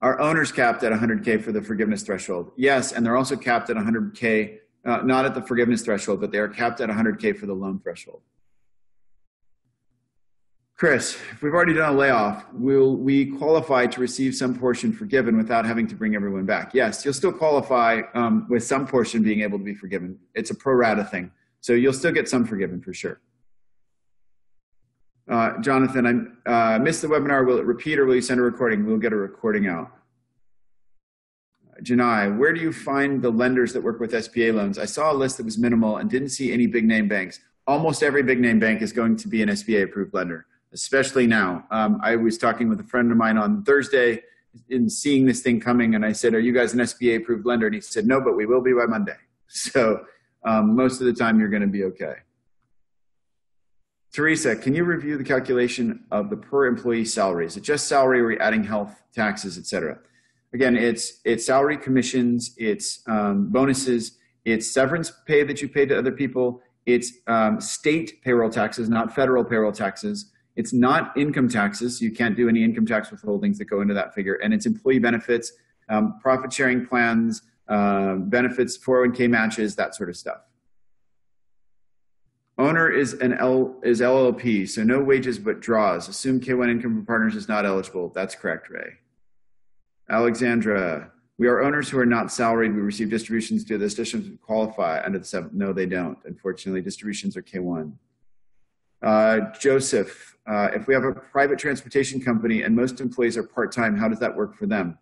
are owners capped at 100K for the forgiveness threshold? Yes, and they're also capped at 100K, not at the forgiveness threshold, but they are capped at 100K for the loan threshold. Chris, if we've already done a layoff, will we qualify to receive some portion forgiven without having to bring everyone back? Yes, you'll still qualify with some portion being able to be forgiven. It's a pro rata thing. So you'll still get some forgiven for sure. Jonathan, I missed the webinar. Will it repeat or will you send a recording? We'll get a recording out. Janai, where do you find the lenders that work with SBA loans? I saw a list that was minimal and didn't see any big name banks. Almost every big name bank is going to be an SBA approved lender, especially now. I was talking with a friend of mine on Thursday in seeing this thing coming, and I said, are you guys an SBA approved lender? And he said, no, but we will be by Monday. So most of the time you're going to be okay. Teresa, can you review the calculation of the per employee salary? Is it just salary or are we adding health, taxes, et cetera? Again, it's salary, commissions, it's bonuses, it's severance pay that you pay to other people, it's state payroll taxes, not federal payroll taxes. It's not income taxes. You can't do any income tax withholdings that go into that figure. And it's employee benefits, profit sharing plans, benefits, 401k matches, that sort of stuff. Owner is LLP, so no wages but draws. Assume K1 income from partners is not eligible. That's correct, Ray. Alexandra, we are owners who are not salaried. We receive distributions. Do those distributions qualify under the 7th? No, they don't. Unfortunately, distributions are K1. Joseph, if we have a private transportation company and most employees are part-time, how does that work for them?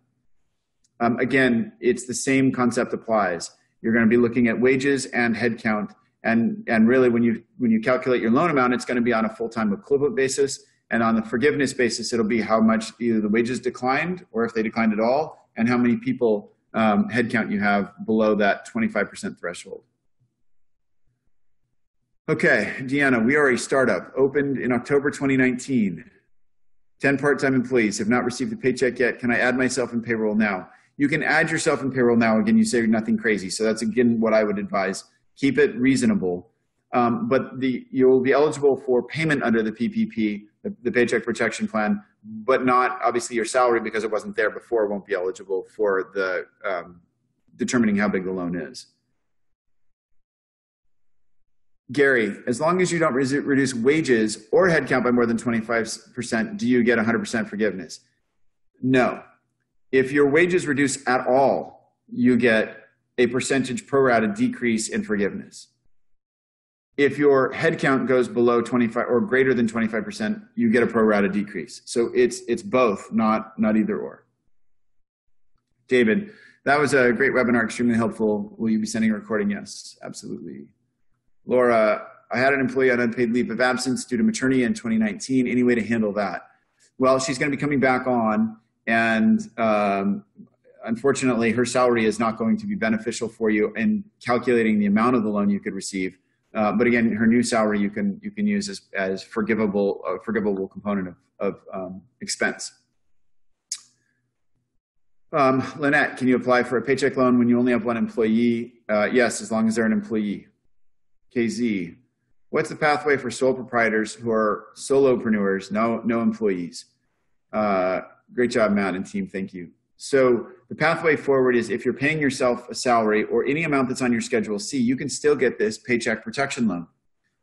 Again, it's the same concept applies. You're going to be looking at wages and headcount. And really, when you calculate your loan amount, it's going to be on a full-time equivalent basis. And on the forgiveness basis, it'll be how much either the wages declined or if they declined at all, and how many people headcount you have below that 25% threshold. Okay, Deanna, we are a startup, opened in October 2019. 10 part-time employees, have not received a paycheck yet. Can I add myself in payroll now? You can add yourself in payroll now. Again, you say nothing crazy. So that's, again, what I would advise. Keep it reasonable. But you'll be eligible for payment under the PPP, the Paycheck Protection Plan, but not obviously your salary because it wasn't there before won't be eligible for the determining how big the loan is. Gary, as long as you don't reduce wages or headcount by more than 25%, do you get 100% forgiveness? No. If your wages reduce at all, you get a percentage pro rata decrease in forgiveness. If your headcount goes below 25 or greater than 25%, you get a pro rata decrease. So it's both, not either or. David, that was a great webinar, extremely helpful. Will you be sending a recording? Yes, absolutely. Laura, I had an employee on unpaid leave of absence due to maternity in 2019. Any way to handle that? Well, she's going to be coming back on, and unfortunately, her salary is not going to be beneficial for you in calculating the amount of the loan you could receive. But again, her new salary you can use as forgivable component of expense. Lynette, can you apply for a paycheck loan when you only have one employee? Yes, as long as they're an employee. KZ, what's the pathway for sole proprietors who are solopreneurs, no employees? Great job, Matt and team, thank you. So the pathway forward is if you're paying yourself a salary or any amount that's on your Schedule C, you can still get this paycheck protection loan.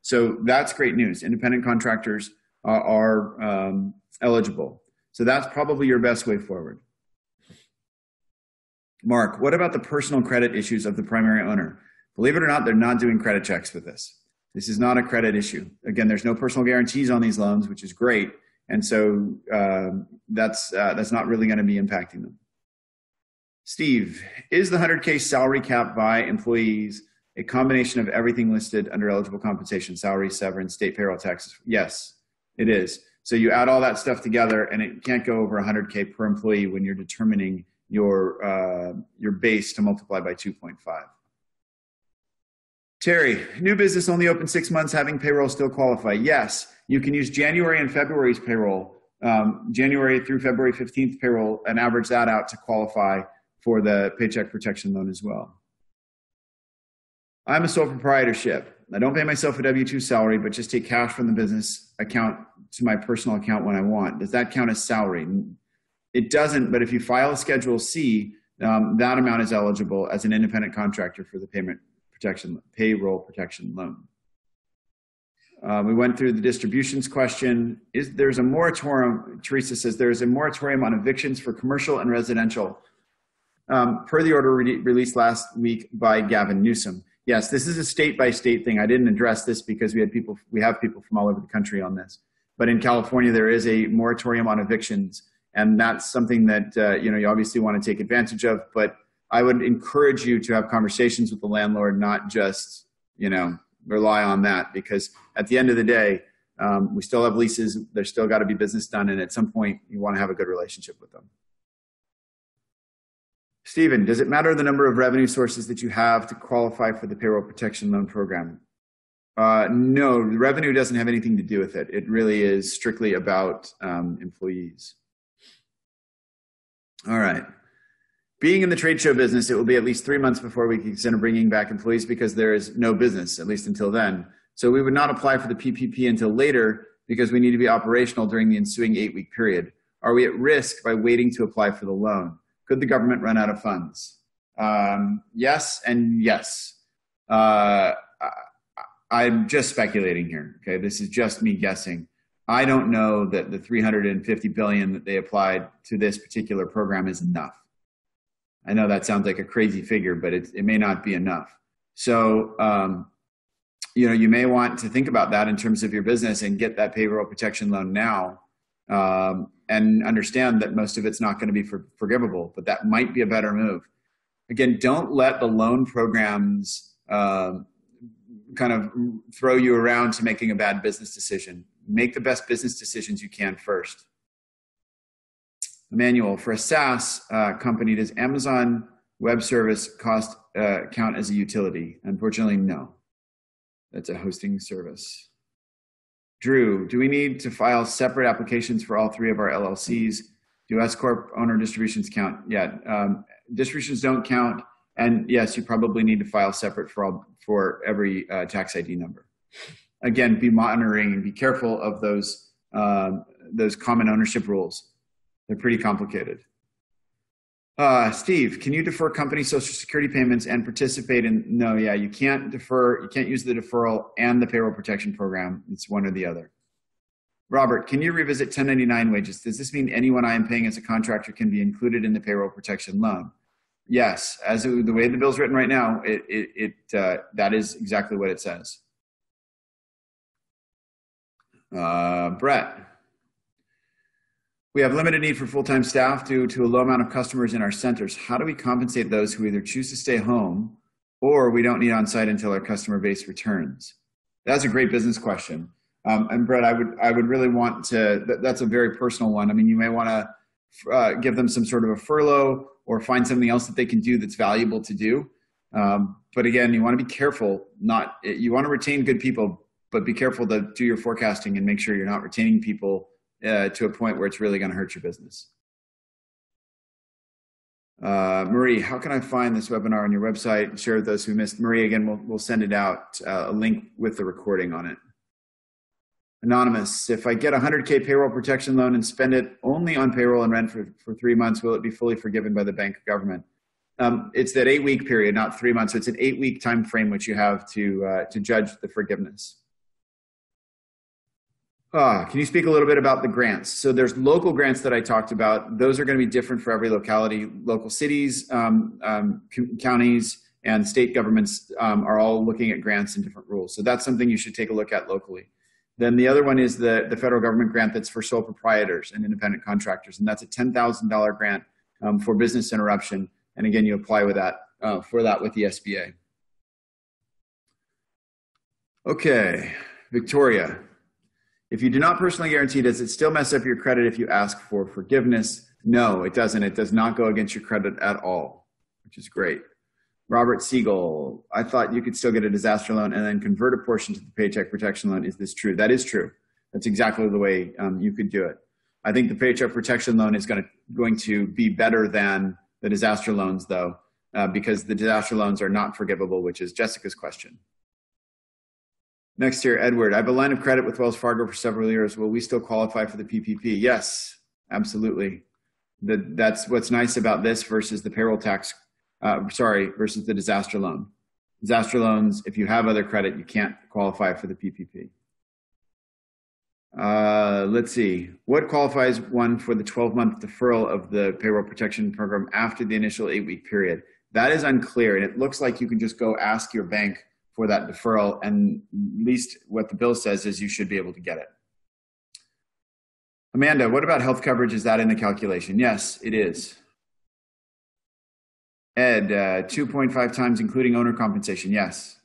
So that's great news. Independent contractors are eligible. So that's probably your best way forward. Mark, what about the personal credit issues of the primary owner? Believe it or not, they're not doing credit checks with this. This is not a credit issue. Again, there's no personal guarantees on these loans, which is great. And so that's not really going to be impacting them. Steve, is the 100K salary cap by employees a combination of everything listed under eligible compensation, salary, severance, state payroll taxes? Yes, it is. So you add all that stuff together and it can't go over 100K per employee when you're determining your base to multiply by 2.5. Terry, new business only open 6 months, having payroll still qualify? Yes, you can use January and February's payroll, January through February 15th payroll, and average that out to qualify for the Paycheck Protection Loan as well. I'm a sole proprietorship. I don't pay myself a W-2 salary, but just take cash from the business account to my personal account when I want. Does that count as salary? It doesn't, but if you file a Schedule C, that amount is eligible as an independent contractor for the payroll protection loan. We went through the distributions question. There's a moratorium, Teresa says, there's a moratorium on evictions for commercial and residential per the order released last week by Gavin Newsom. Yes, this is a state-by-state thing. I didn't address this because we have people from all over the country on this. But in California, there is a moratorium on evictions, and that's something that you obviously want to take advantage of. But I would encourage you to have conversations with the landlord, not just rely on that, because at the end of the day, we still have leases. There's still got to be business done, and at some point, you want to have a good relationship with them. Stephen, does it matter the number of revenue sources that you have to qualify for the payroll protection loan program? No, the revenue doesn't have anything to do with it. It really is strictly about employees. All right. Being in the trade show business, it will be at least 3 months before we can consider bringing back employees because there is no business, at least until then. So we would not apply for the PPP until later because we need to be operational during the ensuing 8-week period. Are we at risk by waiting to apply for the loan? Could the government run out of funds? Yes and yes. I'm just speculating here. Okay, this is just me guessing. I don't know that the $350 billion that they applied to this particular program is enough. I know that sounds like a crazy figure, but it may not be enough. So, you may want to think about that in terms of your business and get that payroll protection loan now. And understand that most of it's not going to be forgivable, but that might be a better move. Again, don't let the loan programs kind of throw you around to making a bad business decision. Make the best business decisions you can first. Emmanuel, for a SaaS company, does Amazon Web Service count as a utility? Unfortunately, no. That's a hosting service. Drew, do we need to file separate applications for all 3 of our LLCs? Do S-Corp owner distributions count? Yeah, distributions don't count. And yes, you probably need to file separate for every tax ID number. Again, be monitoring and be careful of those common ownership rules. They're pretty complicated. Steve, can you defer company Social Security payments and participate in? No, yeah, you can't defer. You can't use the deferral and the payroll protection program. It's one or the other. Robert, can you revisit 1099 wages? Does this mean anyone I am paying as a contractor can be included in the payroll protection loan? Yes, as the way the bill's written right now, that is exactly what it says. Brett. We have limited need for full-time staff due to a low amount of customers in our centers. How do we compensate those who either choose to stay home or we don't need on-site until our customer base returns? That's a great business question. And Brett, I would really want to, that's a very personal one. I mean, you may want to give them some sort of a furlough or find something else that they can do that's valuable to do. But again, you want to be careful. You want to retain good people, but be careful to do your forecasting and make sure you're not retaining people to a point where it's really going to hurt your business. Marie, how can I find this webinar on your website and share with those who missed? Marie, again, we'll send it out, a link with the recording on it. Anonymous, if I get a 100K payroll protection loan and spend it only on payroll and rent for 3 months, will it be fully forgiven by the bank or government? It's that 8-week period, not 3 months. So it's an 8-week time frame which you have to judge the forgiveness. Can you speak a little bit about the grants? So there's local grants that I talked about. Those are going to be different for every locality. Local cities, counties, and state governments are all looking at grants and different rules. So that's something you should take a look at locally. Then the other one is the federal government grant that's for sole proprietors and independent contractors. And that's a $10,000 grant for business interruption. And again, you apply with that for that with the SBA. Okay, Victoria. If you do not personally guarantee, does it still mess up your credit if you ask for forgiveness? No, it doesn't. It does not go against your credit at all, which is great. Robert Siegel, I thought you could still get a disaster loan and then convert a portion to the paycheck protection loan. Is this true? That is true. That's exactly the way you could do it. I think the paycheck protection loan is going to be better than the disaster loans, though, because the disaster loans are not forgivable, which is Jessica's question. Next here, Edward. I have a line of credit with Wells Fargo for several years. Will we still qualify for the PPP? Yes, absolutely. That's what's nice about this versus the payroll tax, versus the disaster loan. Disaster loans, if you have other credit, you can't qualify for the PPP. Let's see. What qualifies one for the 12-month deferral of the payroll protection program after the initial 8-week period? That is unclear, and it looks like you can just go ask your bank for that deferral, and at least what the bill says is you should be able to get it. Amanda, what about health coverage? Is that in the calculation? Yes, it is. Ed, 2.5 times including owner compensation. Yes.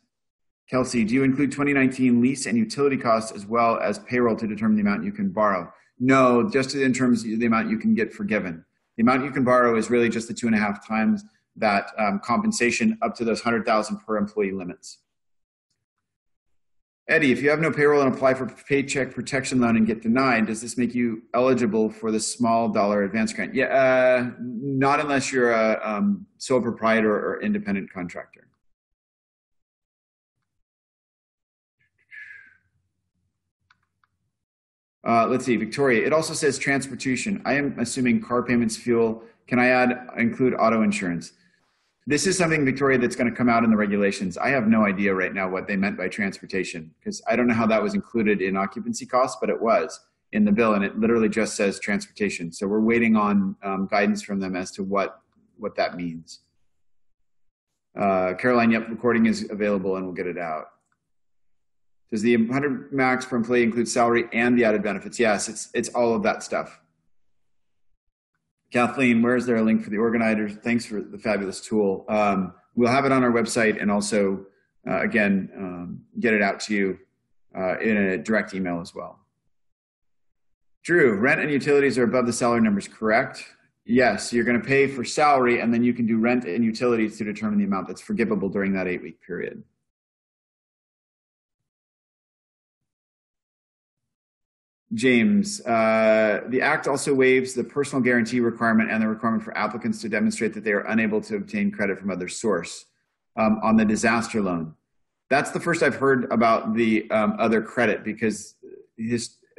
Kelsey, do you include 2019 lease and utility costs as well as payroll to determine the amount you can borrow? No, just in terms of the amount you can get forgiven. The amount you can borrow is really just the 2.5 times that compensation up to those 100,000 per employee limits. Eddie, if you have no payroll and apply for paycheck protection loan and get denied, does this make you eligible for the small dollar advance grant? Yeah, not unless you're a sole proprietor or independent contractor. Let's see, Victoria. It also says transportation. I am assuming car payments, fuel. Can I include auto insurance? This is something, Victoria, that's going to come out in the regulations. I have no idea right now what they meant by transportation, because I don't know how that was included in occupancy costs, but it was in the bill, and it literally just says transportation. So we're waiting on guidance from them as to what that means. Caroline, yep, recording is available, and we'll get it out. Does the 100 max per employee include salary and the added benefits? Yes, it's all of that stuff. Kathleen, where is there a link for the organizers? Thanks for the fabulous tool. We'll have it on our website, and also, again, get it out to you in a direct email as well. Drew, rent and utilities are above the salary numbers, correct? Yes, you're going to pay for salary, and then you can do rent and utilities to determine the amount that's forgivable during that 8-week period. James, the Act also waives the personal guarantee requirement and the requirement for applicants to demonstrate that they are unable to obtain credit from other source on the disaster loan. That's the first I've heard about the other credit, because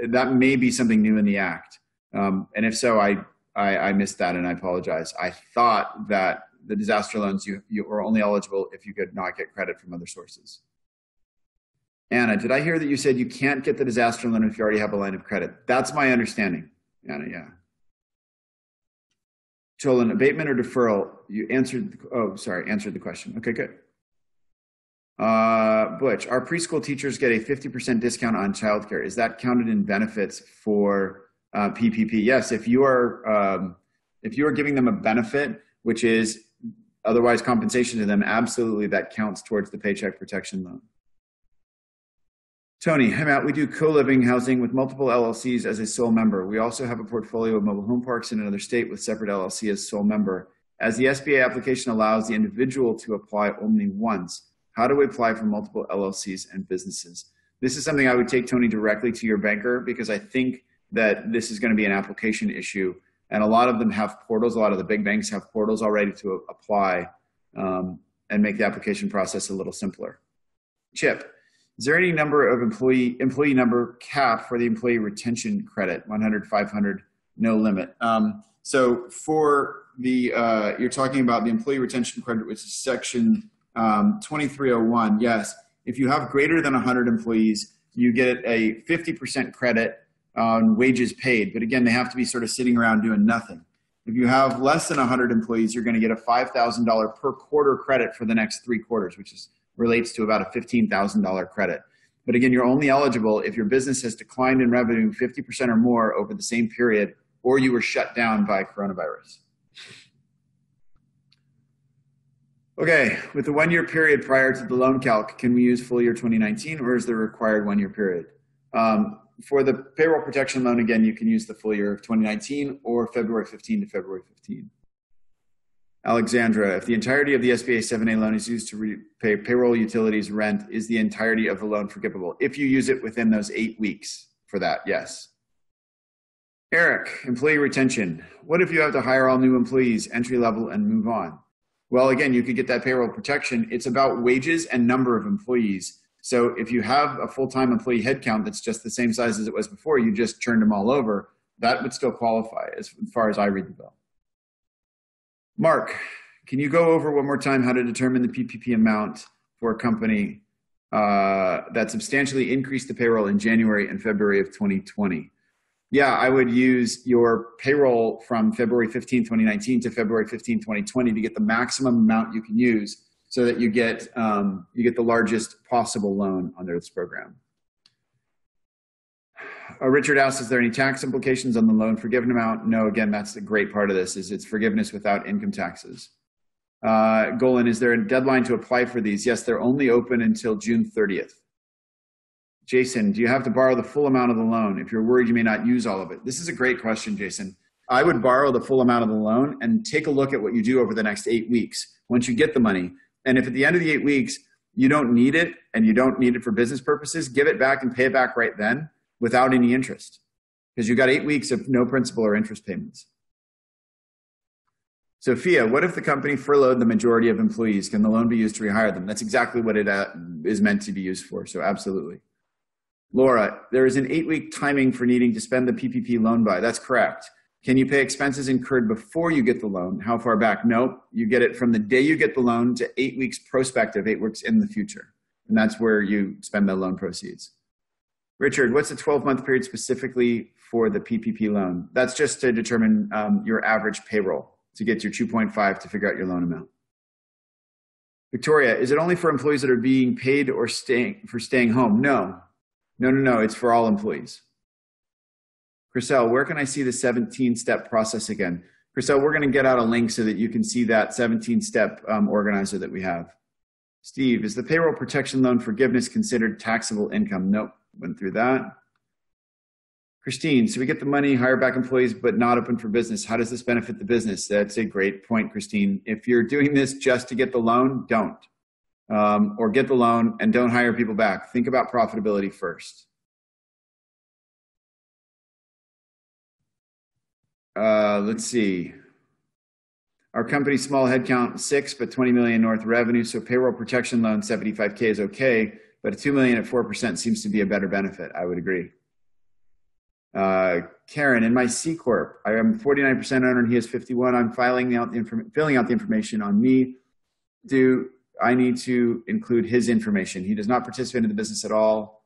that may be something new in the Act. And if so, I missed that, and I apologize. I thought that the disaster loans, you were only eligible if you could not get credit from other sources. Anna, did I hear that you said you can't get the disaster loan if you already have a line of credit? That's my understanding, Anna, yeah. Cholan, abatement or deferral? You answered, answered the question. Okay, good. Butch, our preschool teachers get a 50% discount on childcare. Is that counted in benefits for PPP? Yes, if you are giving them a benefit, which is otherwise compensation to them, absolutely that counts towards the paycheck protection loan. Tony, hi Matt, we do co-living housing with multiple LLCs as a sole member. We also have a portfolio of mobile home parks in another state with separate LLC as sole member. As the SBA application allows the individual to apply only once, how do we apply for multiple LLCs and businesses? This is something I would take, Tony, directly to your banker, because I think that this is going to be an application issue. And a lot of them have portals. A lot of the big banks have portals already to apply and make the application process a little simpler. Chip. Is there any number of employee number cap for the employee retention credit? 100, 500, no limit. So for the, you're talking about the employee retention credit, which is section 2301. Yes, if you have greater than 100 employees, you get a 50% credit on wages paid. But again, they have to be sort of sitting around doing nothing. If you have less than 100 employees, you're going to get a $5,000 per quarter credit for the next 3 quarters, which relates to about a $15,000 credit. But again, you're only eligible if your business has declined in revenue 50% or more over the same period, or you were shut down by coronavirus. Okay, with the 1-year period prior to the loan calc, can we use full year 2019, or is there required 1-year period? For the payroll protection loan, again, you can use the full year of 2019 or February 15 to February 15. Alexandra, if the entirety of the SBA 7A loan is used to repay payroll, utilities, rent, is the entirety of the loan forgivable? If you use it within those 8 weeks for that, yes. Eric, employee retention. What if you have to hire all new employees, entry level, and move on? Well, again, you could get that payroll protection. It's about wages and number of employees. So if you have a full-time employee headcount that's just the same size as it was before, you just turned them all over, that would still qualify as far as I read the bill. Mark, can you go over one more time how to determine the PPP amount for a company that substantially increased the payroll in January and February of 2020? Yeah, I would use your payroll from February 15, 2019 to February 15, 2020 to get the maximum amount you can use so that you get the largest possible loan under this program. Richard asks, is there any tax implications on the loan forgiven amount? No, again, that's the great part of this, is it's forgiveness without income taxes. Golan, is there a deadline to apply for these? Yes, they're only open until June 30th. Jason, do you have to borrow the full amount of the loan if you're worried you may not use all of it? This is a great question, Jason. I would borrow the full amount of the loan and take a look at what you do over the next 8 weeks once you get the money. And if at the end of the 8 weeks, you don't need it and you don't need it for business purposes, give it back and pay it back right then without any interest, because you got 8 weeks of no principal or interest payments. Sophia, what if the company furloughed the majority of employees? Can the loan be used to rehire them? That's exactly what it is meant to be used for, so absolutely. Laura, there is an 8-week timing for needing to spend the PPP loan by. That's correct. Can you pay expenses incurred before you get the loan? How far back? Nope. You get it from the day you get the loan to 8 weeks prospective, 8 weeks in the future. And that's where you spend the loan proceeds. Richard, what's the 12-month period specifically for the PPP loan? That's just to determine your average payroll to get your 2.5 to figure out your loan amount. Victoria, is it only for employees that are being paid or staying home? No. No. It's for all employees. Chriselle, where can I see the 17-step process again? Chriselle, we're going to get out a link so that you can see that 17-step organizer that we have. Steve, is the payroll protection loan forgiveness considered taxable income? Nope. Went through that. Christine, so we get the money, hire back employees, but not open for business. How does this benefit the business? That's a great point, Christine. If you're doing this just to get the loan, don't. Or get the loan and don't hire people back. Think about profitability first. Let's see. Our company's small headcount 6, but 20 million north revenue. So payroll protection loan 75K is okay, but a 2 million at 4% seems to be a better benefit. I would agree. Karen, in my C Corp, I am 49% owner and he is 51. I'm filling out the information on me. Do I need to include his information? He does not participate in the business at all.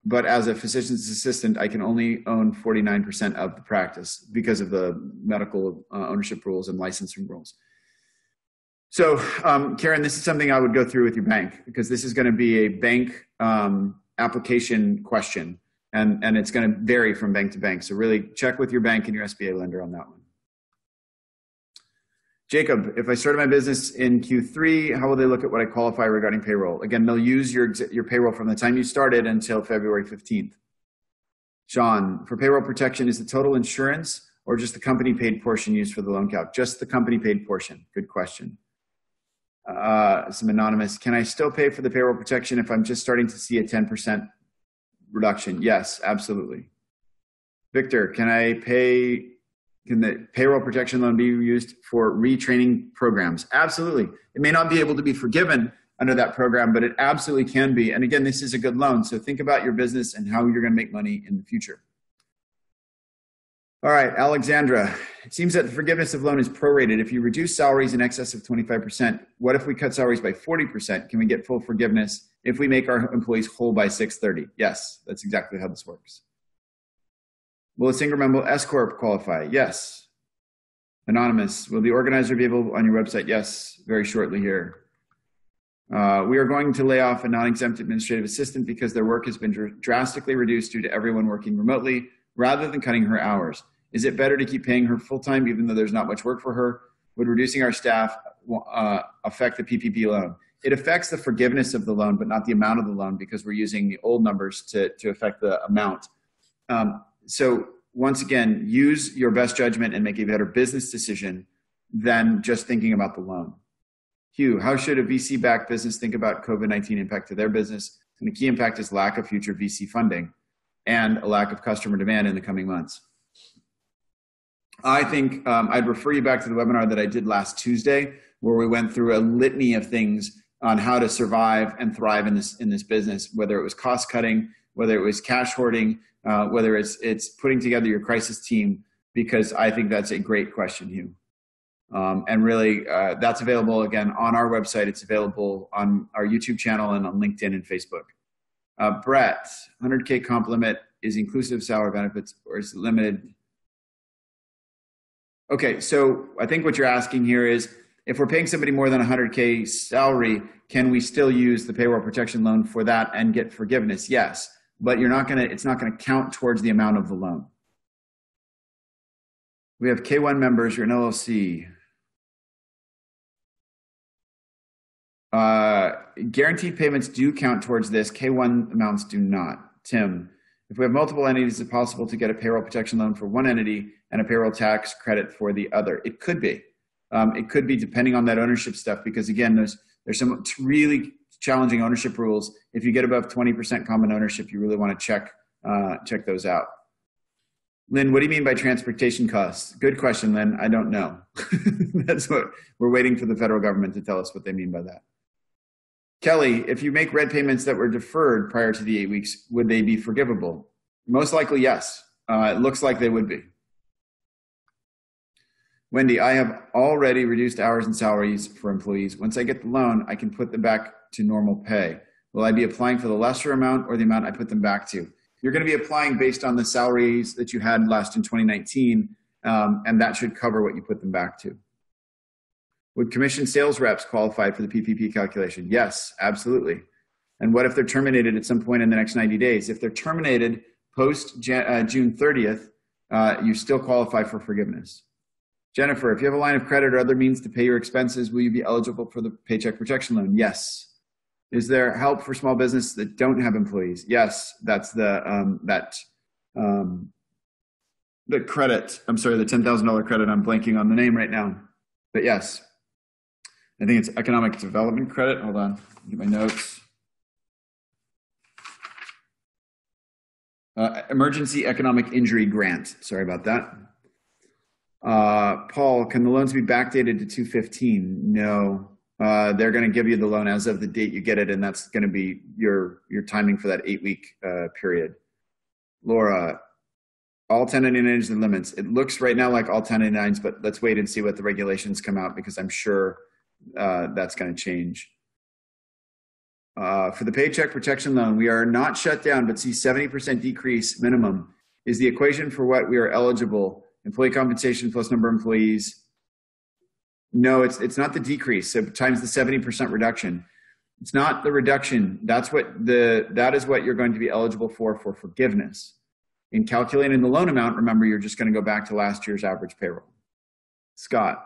But as a physician's assistant, I can only own 49% of the practice because of the medical ownership rules and licensing rules. So, Karen, this is something I would go through with your bank, because this is going to be a bank application question, and it's going to vary from bank to bank. So really check with your bank and your SBA lender on that one. Jacob, if I started my business in Q3, how will they look at what I qualify regarding payroll? Again, they'll use your payroll from the time you started until February 15th. Sean, for payroll protection, is the total insurance or just the company paid portion used for the loan calc? Just the company paid portion. Good question. Some anonymous, can I still pay for the payroll protection if I'm just starting to see a 10% reduction? Yes, absolutely. Victor, can the payroll protection loan be used for retraining programs? Absolutely. It may not be able to be forgiven under that program, but it absolutely can be. And again, this is a good loan. So think about your business and how you're going to make money in the future. All right, Alexandra. It seems that the forgiveness of loan is prorated. If you reduce salaries in excess of 25%, what if we cut salaries by 40%? Can we get full forgiveness if we make our employees whole by 6/30? Yes, that's exactly how this works. Will a single member S Corp qualify? Yes. Anonymous. Will the organizer be available on your website? Yes, very shortly here. We are going to lay off a non-exempt administrative assistant because their work has been drastically reduced due to everyone working remotely rather than cutting her hours. Is it better to keep paying her full-time even though there's not much work for her? Would reducing our staff affect the PPP loan? It affects the forgiveness of the loan, but not the amount of the loan because we're using the old numbers to affect the amount. So once again, use your best judgment and make a better business decision than just thinking about the loan. Hugh, how should a VC-backed business think about COVID-19 impact to their business? And the key impact is lack of future VC funding and a lack of customer demand in the coming months. I think I'd refer you back to the webinar that I did last Tuesday, where we went through a litany of things on how to survive and thrive in this business, whether it was cost cutting, whether it was cash hoarding, whether it's putting together your crisis team, because I think that's a great question, Hugh. And really, that's available again on our website. It's available on our YouTube channel and on LinkedIn and Facebook. Brett, 100K comp limit is inclusive of salary benefits or is it limited? Okay, so I think what you're asking here is, if we're paying somebody more than 100K salary, can we still use the payroll protection loan for that and get forgiveness? Yes, but it's not gonna count towards the amount of the loan. We have K1 members, you're an LLC. Guaranteed payments do count towards this. K1 amounts do not. Tim, if we have multiple entities, is it possible to get a payroll protection loan for one entity and a payroll tax credit for the other? It could be. It could be depending on that ownership stuff, because again, there's some really challenging ownership rules. If you get above 20% common ownership, you really want to check those out. Lynn, what do you mean by transportation costs? Good question, Lynn. I don't know. That's what we're waiting for the federal government to tell us what they mean by that. Kelly, if you make red payments that were deferred prior to the 8 weeks, would they be forgivable? Most likely, yes. It looks like they would be. Wendy, I have already reduced hours and salaries for employees. Once I get the loan, I can put them back to normal pay. Will I be applying for the lesser amount or the amount I put them back to? You're going to be applying based on the salaries that you had last in 2019, and that should cover what you put them back to. Would commission sales reps qualify for the PPP calculation? Yes, absolutely. And what if they're terminated at some point in the next 90 days? If they're terminated post June 30th, you still qualify for forgiveness. Jennifer, if you have a line of credit or other means to pay your expenses, will you be eligible for the Paycheck Protection Loan? Yes. Is there help for small business that don't have employees? Yes, that's the credit. I'm sorry, the $10,000 credit. I'm blanking on the name right now, but yes. I think it's economic development credit. Hold on, get my notes. Emergency economic injury grant. Sorry about that. Paul, can the loans be backdated to 2/15? No. They're going to give you the loan as of the date you get it, and that's going to be your timing for that 8-week period. Laura, all 1099s and limits. It looks right now like all 1099s, but let's wait and see what the regulations come out, because I'm sure that's going to change. For the Paycheck Protection Loan, we are not shut down, but see 70% decrease minimum is the equation for what we are eligible. Employee compensation plus number of employees. No, it's not the decrease. So times the 70% reduction. It's not the reduction. That is what you're going to be eligible for forgiveness. In calculating the loan amount, remember, you're just going to go back to last year's average payroll. Scott,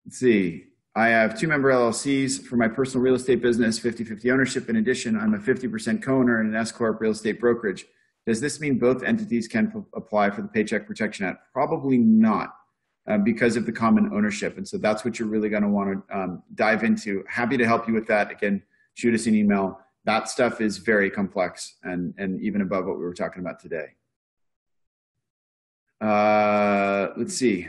let's see. I have 2-member LLCs for my personal real estate business, 50-50 ownership. In addition, I'm a 50% co-owner in an S-Corp real estate brokerage. Does this mean both entities can apply for the Paycheck Protection Act? Probably not, because of the common ownership. And so that's what you're really going to want to dive into. Happy to help you with that. Again, shoot us an email. That stuff is very complex and even above what we were talking about today. Let's see.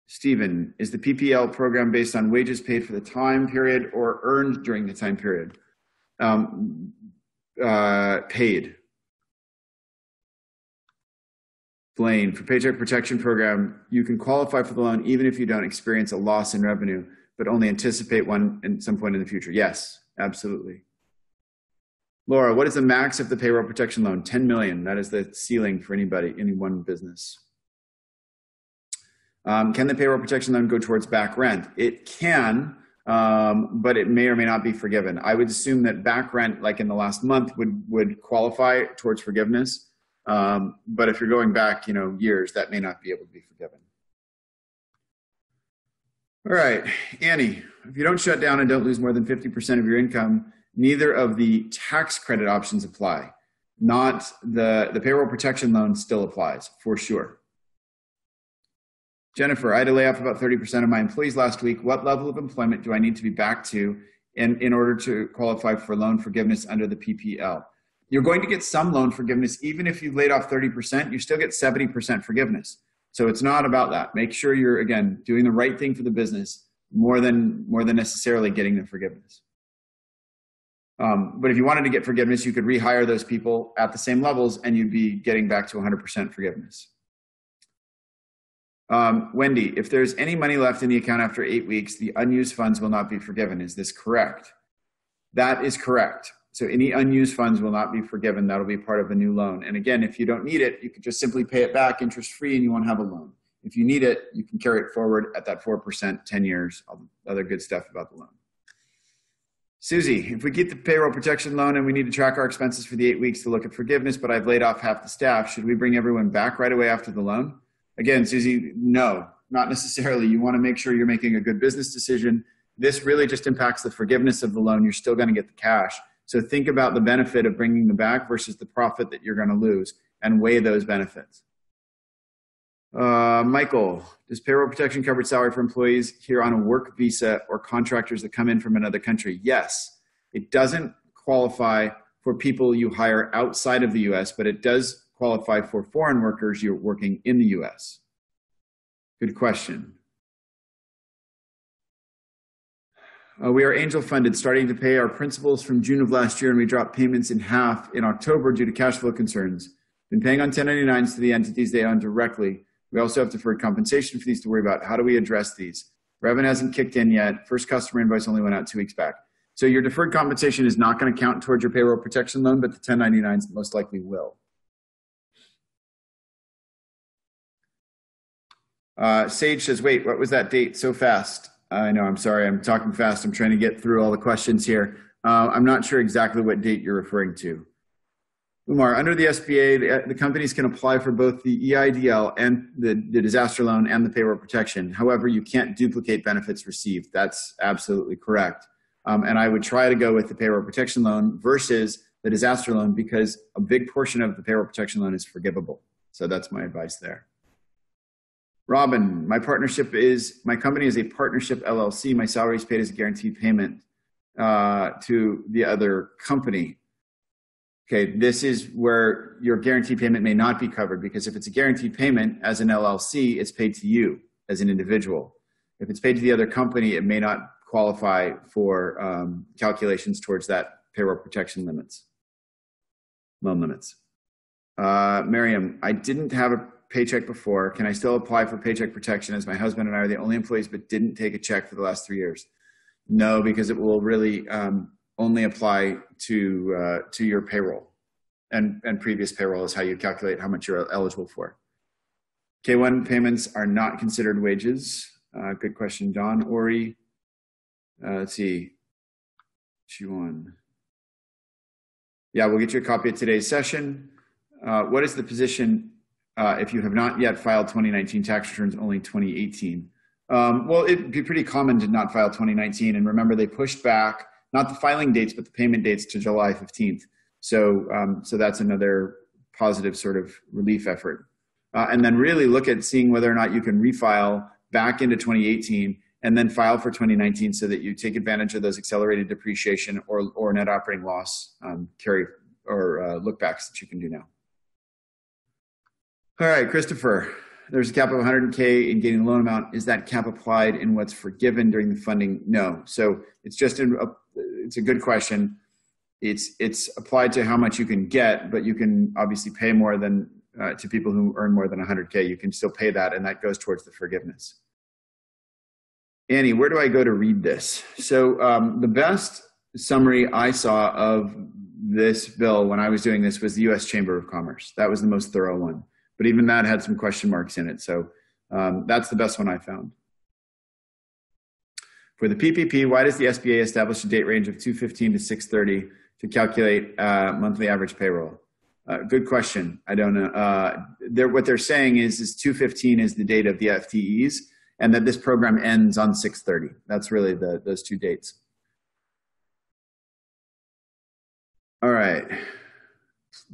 Stephen, is the PPL program based on wages paid for the time period or earned during the time period? Paid. Blaine, for Paycheck Protection Program, you can qualify for the loan even if you don't experience a loss in revenue, but only anticipate one at some point in the future. Yes, absolutely. Laura, what is the max of the payroll protection loan? 10 million. That is the ceiling for anybody, any one business. Can the payroll protection loan go towards back rent? It can, but it may or may not be forgiven. I would assume that back rent, like in the last month, would qualify towards forgiveness. But if you're going back, years, that may not be able to be forgiven. All right, Annie, if you don't shut down and don't lose more than 50% of your income, neither of the tax credit options apply. Not the payroll protection loan still applies for sure. Jennifer, I had to lay off about 30% of my employees last week. What level of employment do I need to be back to in order to qualify for loan forgiveness under the PPL? You're going to get some loan forgiveness. Even if you laid off 30%, you still get 70% forgiveness. So it's not about that. Make sure you're, again, doing the right thing for the business more than necessarily getting the forgiveness. But if you wanted to get forgiveness, you could rehire those people at the same levels and you'd be getting back to 100% forgiveness. Wendy, if there's any money left in the account after 8 weeks, the unused funds will not be forgiven. Is this correct? That is correct. So any unused funds will not be forgiven. That'll be part of a new loan. And again, if you don't need it, you could just simply pay it back interest-free and you won't have a loan. If you need it, you can carry it forward at that 4%, 10 years, all the other good stuff about the loan. Susie, if we keep the payroll protection loan and we need to track our expenses for the 8 weeks to look at forgiveness, but I've laid off half the staff, should we bring everyone back right away after the loan? Again, Susie, no, not necessarily. You want to make sure you're making a good business decision. This really just impacts the forgiveness of the loan. You're still going to get the cash. So think about the benefit of bringing them back versus the profit that you're going to lose and weigh those benefits. Michael, does payroll protection cover salary for employees here on a work visa or contractors that come in from another country? Yes. It doesn't qualify for people you hire outside of the U.S., but it does qualify for foreign workers you're working in the U.S. Good question. We are angel funded, starting to pay our principals from June of last year, and we dropped payments in half in October due to cash flow concerns. Been paying on 1099s to the entities they own directly. We also have deferred compensation fees to worry about. How do we address these? Revenue hasn't kicked in yet. First customer invoice only went out 2 weeks back. So your deferred compensation is not going to count towards your payroll protection loan, but the 1099s most likely will. Sage says, wait, what was that date so fast? I know, I'm sorry, I'm talking fast. I'm trying to get through all the questions here. I'm not sure exactly what date you're referring to. Umar, under the SBA, the companies can apply for both the EIDL and the disaster loan and the payroll protection. However, you can't duplicate benefits received. That's absolutely correct. And I would try to go with the payroll protection loan versus the disaster loan because a big portion of the payroll protection loan is forgivable. So that's my advice there. Robin, my company is a partnership LLC. My salary is paid as a guaranteed payment to the other company. Okay, this is where your guaranteed payment may not be covered because if it's a guaranteed payment as an LLC, it's paid to you as an individual. If it's paid to the other company, it may not qualify for calculations towards that payroll protection loan limits. Miriam, I didn't have a paycheck before. Can I still apply for paycheck protection as my husband and I are the only employees but didn't take a check for the last 3 years? No, because it will really only apply to your payroll and previous payroll is how you calculate how much you're eligible for. K-1 payments are not considered wages. Good question, Don. Ori, let's see, G1. Yeah, we'll get you a copy of today's session. What is the position if you have not yet filed 2019 tax returns, only 2018? Well, it'd be pretty common to not file 2019. And remember, they pushed back, not the filing dates, but the payment dates to July 15th. So that's another positive sort of relief effort. And then really look at seeing whether or not you can refile back into 2018 and then file for 2019 so that you take advantage of those accelerated depreciation or net operating loss carry or look backs that you can do now. All right, Christopher, there's a cap of 100K in getting the loan amount. Is that cap applied in what's forgiven during the funding? No. So it's just it's a good question. It's applied to how much you can get, but you can obviously pay more than to people who earn more than 100K. You can still pay that, and that goes towards the forgiveness. Annie, where do I go to read this? So the best summary I saw of this bill when I was doing this was the U.S. Chamber of Commerce. That was the most thorough one. But even that had some question marks in it. So that's the best one I found. For the PPP, why does the SBA establish a date range of 2/15 to 6/30 to calculate monthly average payroll? Good question. I don't know. What they're saying is 2/15 is the date of the FTEs, and that this program ends on 6/30. That's really those two dates. All right.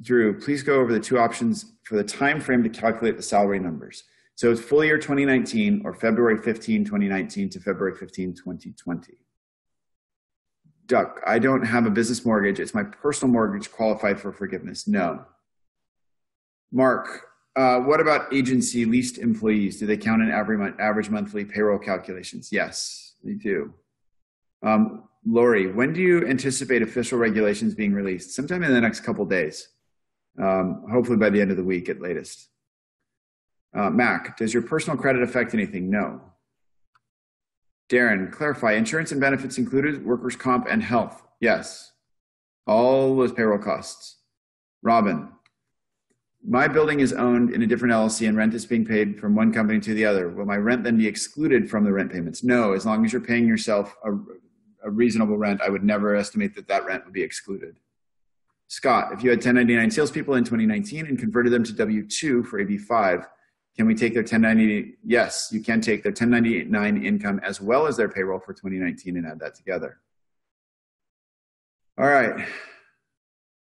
Drew, please go over the two options for the time frame to calculate the salary numbers. So it's full year 2019 or February 15, 2019 to February 15, 2020. Duck, I don't have a business mortgage. It's my personal mortgage qualified for forgiveness. No. Mark, what about agency leased employees? Do they count in average monthly payroll calculations? Yes, they do. Lori, when do you anticipate official regulations being released? Sometime in the next couple days. Hopefully by the end of the week at latest. Mac, does your personal credit affect anything? No. Darren, clarify, insurance and benefits included workers' comp and health? Yes. All those payroll costs. Robin, my building is owned in a different LLC and rent is being paid from one company to the other. Will my rent then be excluded from the rent payments? No, as long as you're paying yourself a reasonable rent, I would never estimate that rent would be excluded. Scott, if you had 1099 salespeople in 2019 and converted them to W-2 for AB5, can we take their 1090? Yes, you can take their 1099 income as well as their payroll for 2019 and add that together. All right.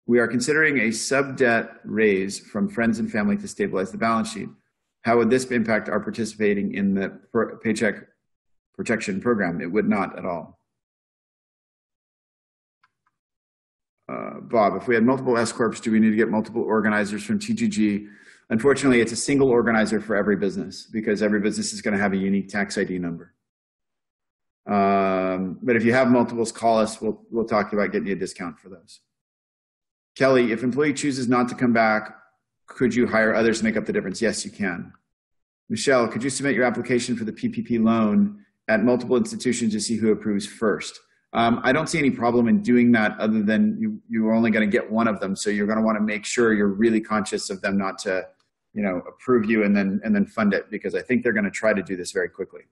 We are considering a sub-debt raise from friends and family to stabilize the balance sheet. How would this impact our participating in the Paycheck Protection Program? It would not at all. Bob, if we had multiple S-Corps, do we need to get multiple organizers from TGG? Unfortunately, it's a single organizer for every business because every business is going to have a unique tax ID number. But if you have multiples, call us. We'll talk about getting you a discount for those. Kelly, if employee chooses not to come back, could you hire others to make up the difference? Yes, you can. Michelle, could you submit your application for the PPP loan at multiple institutions to see who approves first? I don't see any problem in doing that other than you're only going to get one of them. So you're going to want to make sure you're really conscious of them not to, approve you and then fund it, because I think they're going to try to do this very quickly.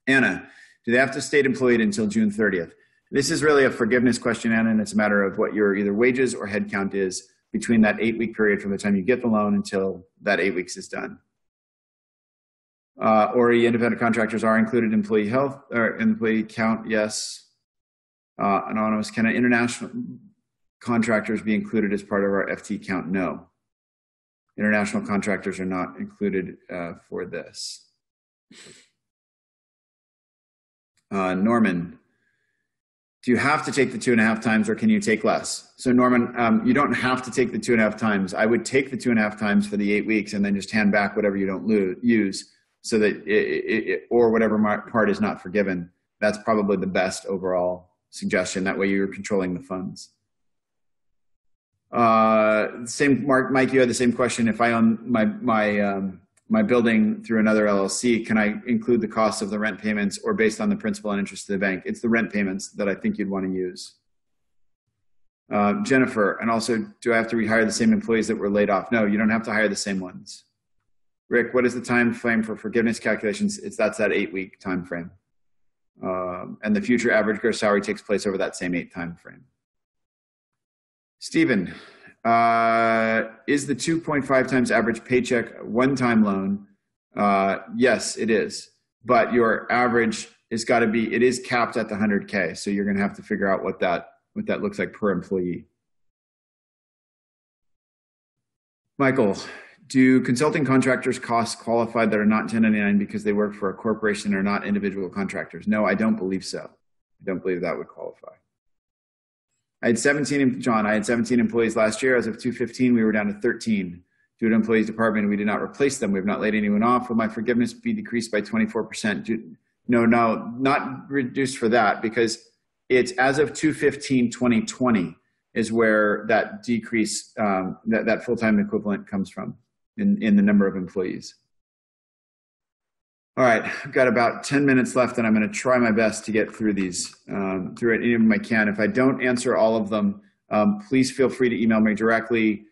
Anna, do they have to stay employed until June 30th? This is really a forgiveness question, Anna, and it's a matter of what your either wages or headcount is between that 8-week period from the time you get the loan until that 8 weeks is done. Ori, independent contractors are included in employee health or employee count? Yes. Anonymous, can international contractors be included as part of our FT count? No. International contractors are not included for this. Norman, do you have to take the 2.5 times or can you take less? So Norman, you don't have to take the 2.5 times. I would take the 2.5 times for the 8 weeks and then just hand back whatever you don't use, so that or whatever part is not forgiven. That's probably the best overall suggestion. That way you're controlling the funds. Mike, you had the same question. If I own my building through another LLC, can I include the cost of the rent payments or based on the principal and interest of the bank? It's the rent payments that I think you'd want to use. Jennifer, and also, do I have to rehire the same employees that were laid off? No, you don't have to hire the same ones. Rick, what is the time frame for forgiveness calculations? That's that 8-week time frame. And the future average gross salary takes place over that same 8 time frame. Stephen, is the 2.5 times average paycheck one-time loan? Yes, it is. But your average is got to be, it is capped at the 100K. So you're going to have to figure out what that looks like per employee. Michael, do consulting contractors costs qualified that are not 1099 because they work for a corporation or not individual contractors? No, I don't believe so. I don't believe that would qualify. I had 17 employees last year. As of 2/15, we were down to 13. Due to employees department, we did not replace them. We have not laid anyone off. Will my forgiveness be decreased by 24%? No, not reduced for that, because it's as of 2/15/2020. is where that decrease, that full-time equivalent comes from in the number of employees. All right, I've got about 10 minutes left, and I'm going to try my best to get through these, through any of them I can. If I don't answer all of them, please feel free to email me directly,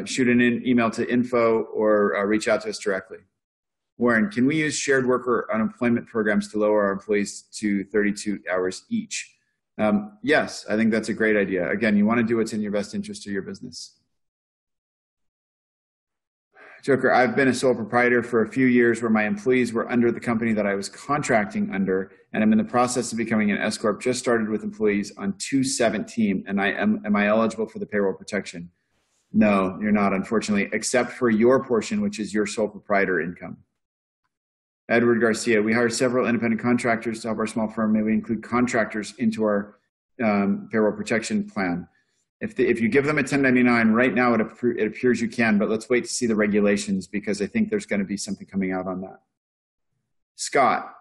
shoot an email to info, or reach out to us directly. Warren, can we use shared worker unemployment programs to lower our employees to 32 hours each? Yes, I think that's a great idea. Again, you want to do what's in your best interest of your business. Joker, I've been a sole proprietor for a few years where my employees were under the company that I was contracting under, and I'm in the process of becoming an S-Corp. Just started with employees on 2/17, and am I eligible for the payroll protection? No, you're not, unfortunately, except for your portion, which is your sole proprietor income. Edward Garcia, we hire several independent contractors to help our small firm. May we include contractors into our payroll protection plan? If you give them a 1099, right now it appears you can, but let's wait to see the regulations because I think there's going to be something coming out on that. Scott,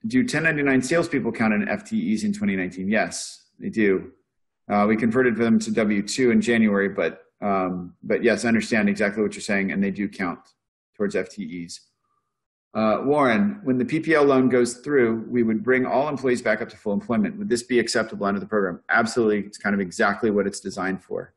do 1099 salespeople count in FTEs in 2019? Yes, they do. We converted them to W-2 in January, but yes, I understand exactly what you're saying, and they do count towards FTEs. Warren, when the PPL loan goes through, we would bring all employees back up to full employment. Would this be acceptable under the program? Absolutely. It's kind of exactly what it's designed for.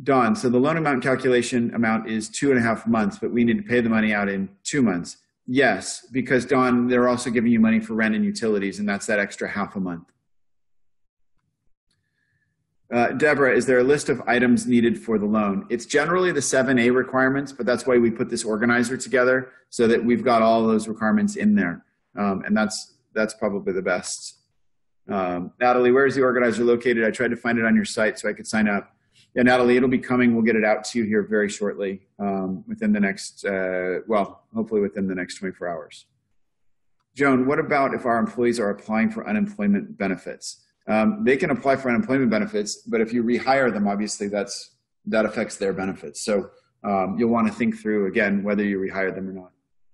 Don, so the loan amount calculation amount is 2.5 months, but we need to pay the money out in 2 months. Yes, because Don, they're also giving you money for rent and utilities, and that's that extra half a month. Deborah, is there a list of items needed for the loan? It's generally the 7A requirements, but that's why we put this organizer together so that we've got all those requirements in there. And that's probably the best. Natalie, where is the organizer located? I tried to find it on your site so I could sign up. Yeah, Natalie, it'll be coming. We'll get it out to you here very shortly within the next, hopefully within the next 24 hours. Joan, what about if our employees are applying for unemployment benefits? They can apply for unemployment benefits, but if you rehire them, obviously that affects their benefits. So you'll want to think through, again, whether you rehire them or not,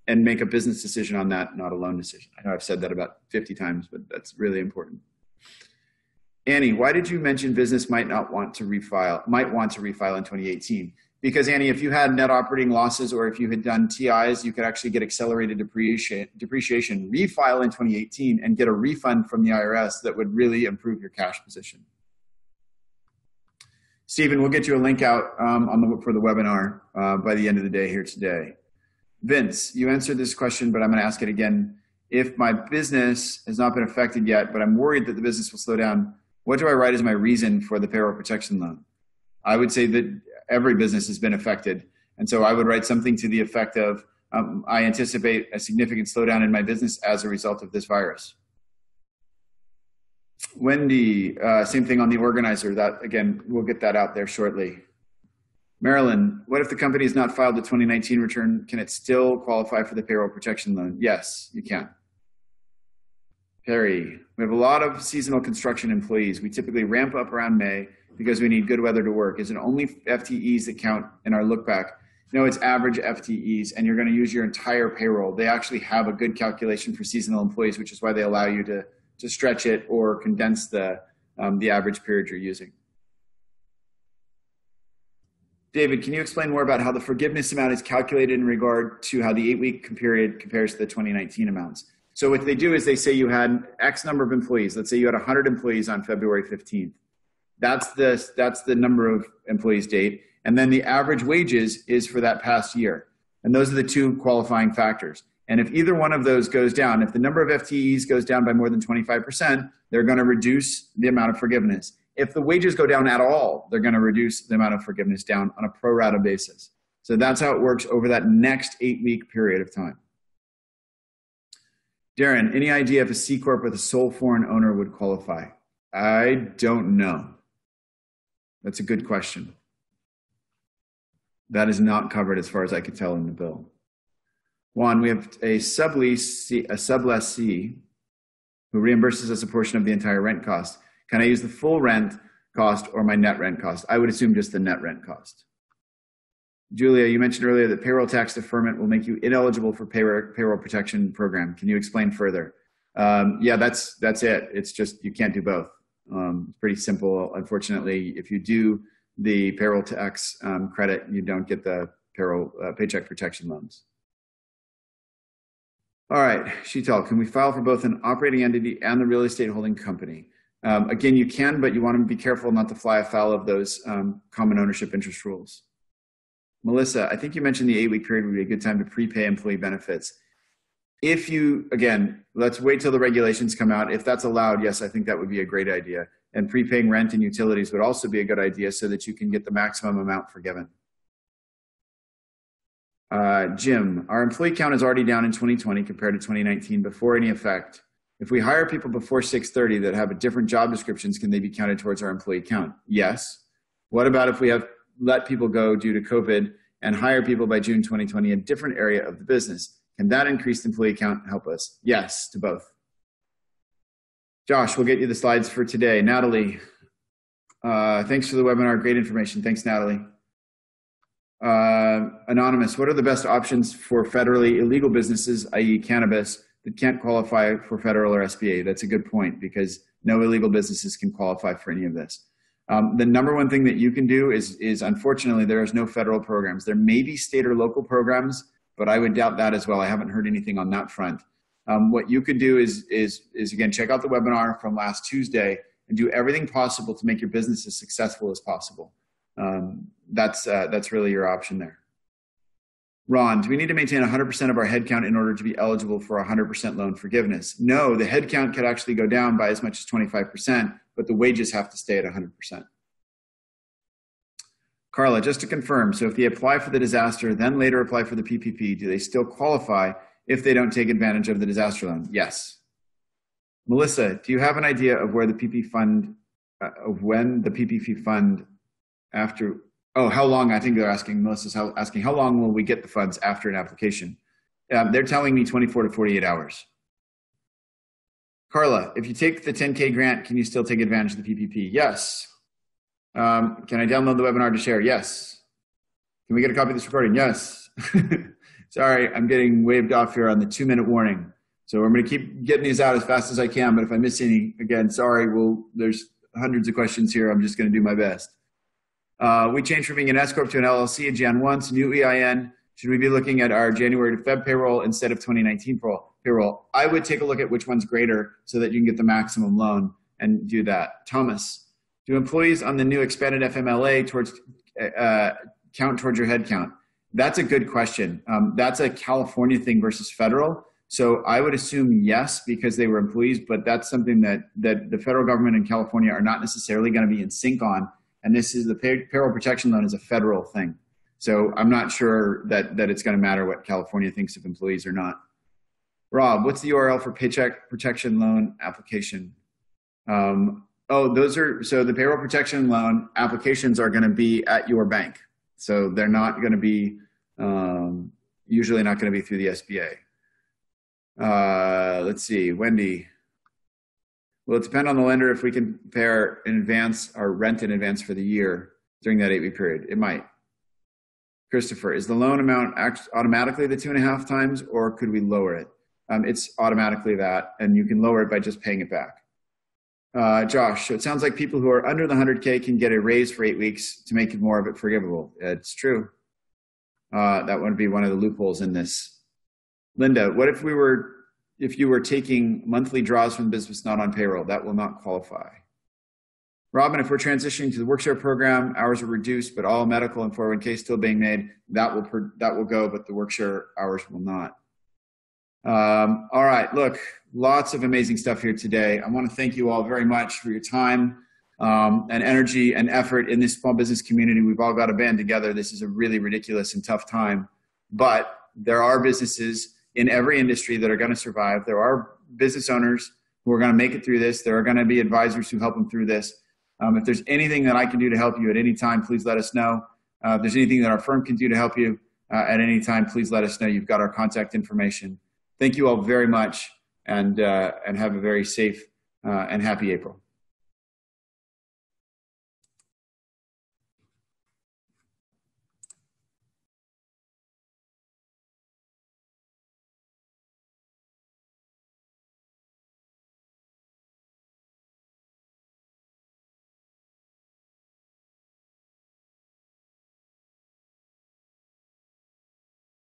and make a business decision on that, not a loan decision. I know I've said that about 50 times, but that's really important. Annie, why did you mention business might want to refile in 2018? Because Annie, if you had net operating losses or if you had done TIs, you could actually get accelerated depreciation, refile in 2018 and get a refund from the IRS that would really improve your cash position. Stephen, we'll get you a link out for the webinar by the end of the day here today. Vince, you answered this question, but I'm going to ask it again. If my business has not been affected yet, but I'm worried that the business will slow down, what do I write as my reason for the payroll protection loan? I would say that every business has been affected. And so I would write something to the effect of, I anticipate a significant slowdown in my business as a result of this virus. Wendy, same thing on the organizer. That, again, we'll get that out there shortly. Marilyn, what if the company has not filed the 2019 return? Can it still qualify for the payroll protection loan? Yes, you can. Perry, we have a lot of seasonal construction employees. We typically ramp up around May because we need good weather to work. Is it only FTEs that count in our look back? No, it's average FTEs, and you're going to use your entire payroll. They actually have a good calculation for seasonal employees, which is why they allow you to stretch it or condense the average period you're using. David, can you explain more about how the forgiveness amount is calculated in regard to how the 8-week period compares to the 2019 amounts? So what they do is they say you had X number of employees. Let's say you had 100 employees on February 15th. That's the number of employees date. And then the average wages is for that past year. And those are the two qualifying factors. And if either one of those goes down, if the number of FTEs goes down by more than 25%, they're going to reduce the amount of forgiveness. If the wages go down at all, they're going to reduce the amount of forgiveness down on a pro rata basis. So that's how it works over that next 8-week period of time. Darren, any idea if a C Corp with a sole foreign owner would qualify? I don't know. That's a good question. That is not covered as far as I could tell in the bill. Juan, we have a sublessee who reimburses us a portion of the entire rent cost. Can I use the full rent cost or my net rent cost? I would assume just the net rent cost. Julia, you mentioned earlier that payroll tax deferment will make you ineligible for payroll protection program. Can you explain further? Yeah, that's it. It's just you can't do both. It's pretty simple. Unfortunately, if you do the payroll tax credit, you don't get the payroll paycheck protection loans. All right, Sheetal, can we file for both an operating entity and the real estate holding company? Again, you can, but you want to be careful not to fly afoul of those common ownership interest rules. Melissa, I think you mentioned the 8-week period would be a good time to prepay employee benefits. If you, again, let's wait till the regulations come out. If that's allowed, yes, I think that would be a great idea. And prepaying rent and utilities would also be a good idea so that you can get the maximum amount forgiven. Jim, our employee count is already down in 2020 compared to 2019 before any effect. If we hire people before 6:30 that have a different job descriptions, can they be counted towards our employee count? Yes. What about if we have let people go due to COVID and hire people by June 2020 in a different area of the business? Can that increased employee count help us? Yes, to both. Josh, we'll get you the slides for today. Natalie, thanks for the webinar. Great information. Thanks, Natalie. Anonymous, what are the best options for federally illegal businesses, i.e. cannabis, that can't qualify for federal or SBA? That's a good point because no illegal businesses can qualify for any of this. The number one thing that you can do is unfortunately, there is no federal programs. There may be state or local programs, but I would doubt that as well. I haven't heard anything on that front. What you could do is again, check out the webinar from last Tuesday and do everything possible to make your business as successful as possible. That's really your option there. Ron, do we need to maintain 100% of our headcount in order to be eligible for 100% loan forgiveness? No, the headcount could actually go down by as much as 25%, but the wages have to stay at 100%. Carla, just to confirm, so if they apply for the disaster, then later apply for the PPP, do they still qualify if they don't take advantage of the disaster loan? Yes. Melissa, do you have an idea of where the PPP fund, of when the PPP fund after, how long, I think they're asking, Melissa's asking, how long will we get the funds after an application? They're telling me 24 to 48 hours. Carla, if you take the 10K grant, can you still take advantage of the PPP? Yes. Can I download the webinar to share? Yes. Can we get a copy of this recording? Yes. Sorry, I'm getting waved off here on the 2-minute warning. So I'm going to keep getting these out as fast as I can, but if I miss any, again, sorry, there's hundreds of questions here. I'm just going to do my best. We changed from being an S-Corp to an LLC in Jan 1 to new EIN. Should we be looking at our January to Feb payroll instead of 2019 payroll? I would take a look at which one's greater so that you can get the maximum loan and do that. Thomas, do employees on the new expanded FMLA count towards your head count? That's a good question. That's a California thing versus federal. So I would assume yes, because they were employees, but that's something that the federal government and California are not necessarily going to be in sync on. And this is the payroll protection loan is a federal thing. So I'm not sure that it's going to matter what California thinks of employees or not. Rob, what's the URL for paycheck protection loan application? So the payroll protection loan applications are going to be at your bank. So they're not going to be, usually not going to be through the SBA. Let's see, Wendy. Will it depend on the lender if we can pay our in advance, our rent in advance for the year during that 8-week period? It might. Christopher, is the loan amount automatically the 2.5 times, or could we lower it? It's automatically that, and you can lower it by just paying it back. Josh, so it sounds like people who are under the 100K can get a raise for 8 weeks to make more of it forgivable. It's true. That would be one of the loopholes in this. Linda, what if you were taking monthly draws from the business not on payroll? That will not qualify. Robin, if we're transitioning to the workshare program, hours are reduced, but all medical and 401k still being made, that will go, but the workshare hours will not. All right, look, lots of amazing stuff here today. I want to thank you all very much for your time and energy and effort in this small business community. We've all got to band together. This is a really ridiculous and tough time, but there are businesses in every industry that are going to survive. There are business owners who are going to make it through this. There are going to be advisors who help them through this. If there's anything that I can do to help you at any time, please let us know. If there's anything that our firm can do to help you at any time, please let us know. You've got our contact information. Thank you all very much, and have a very safe and happy April.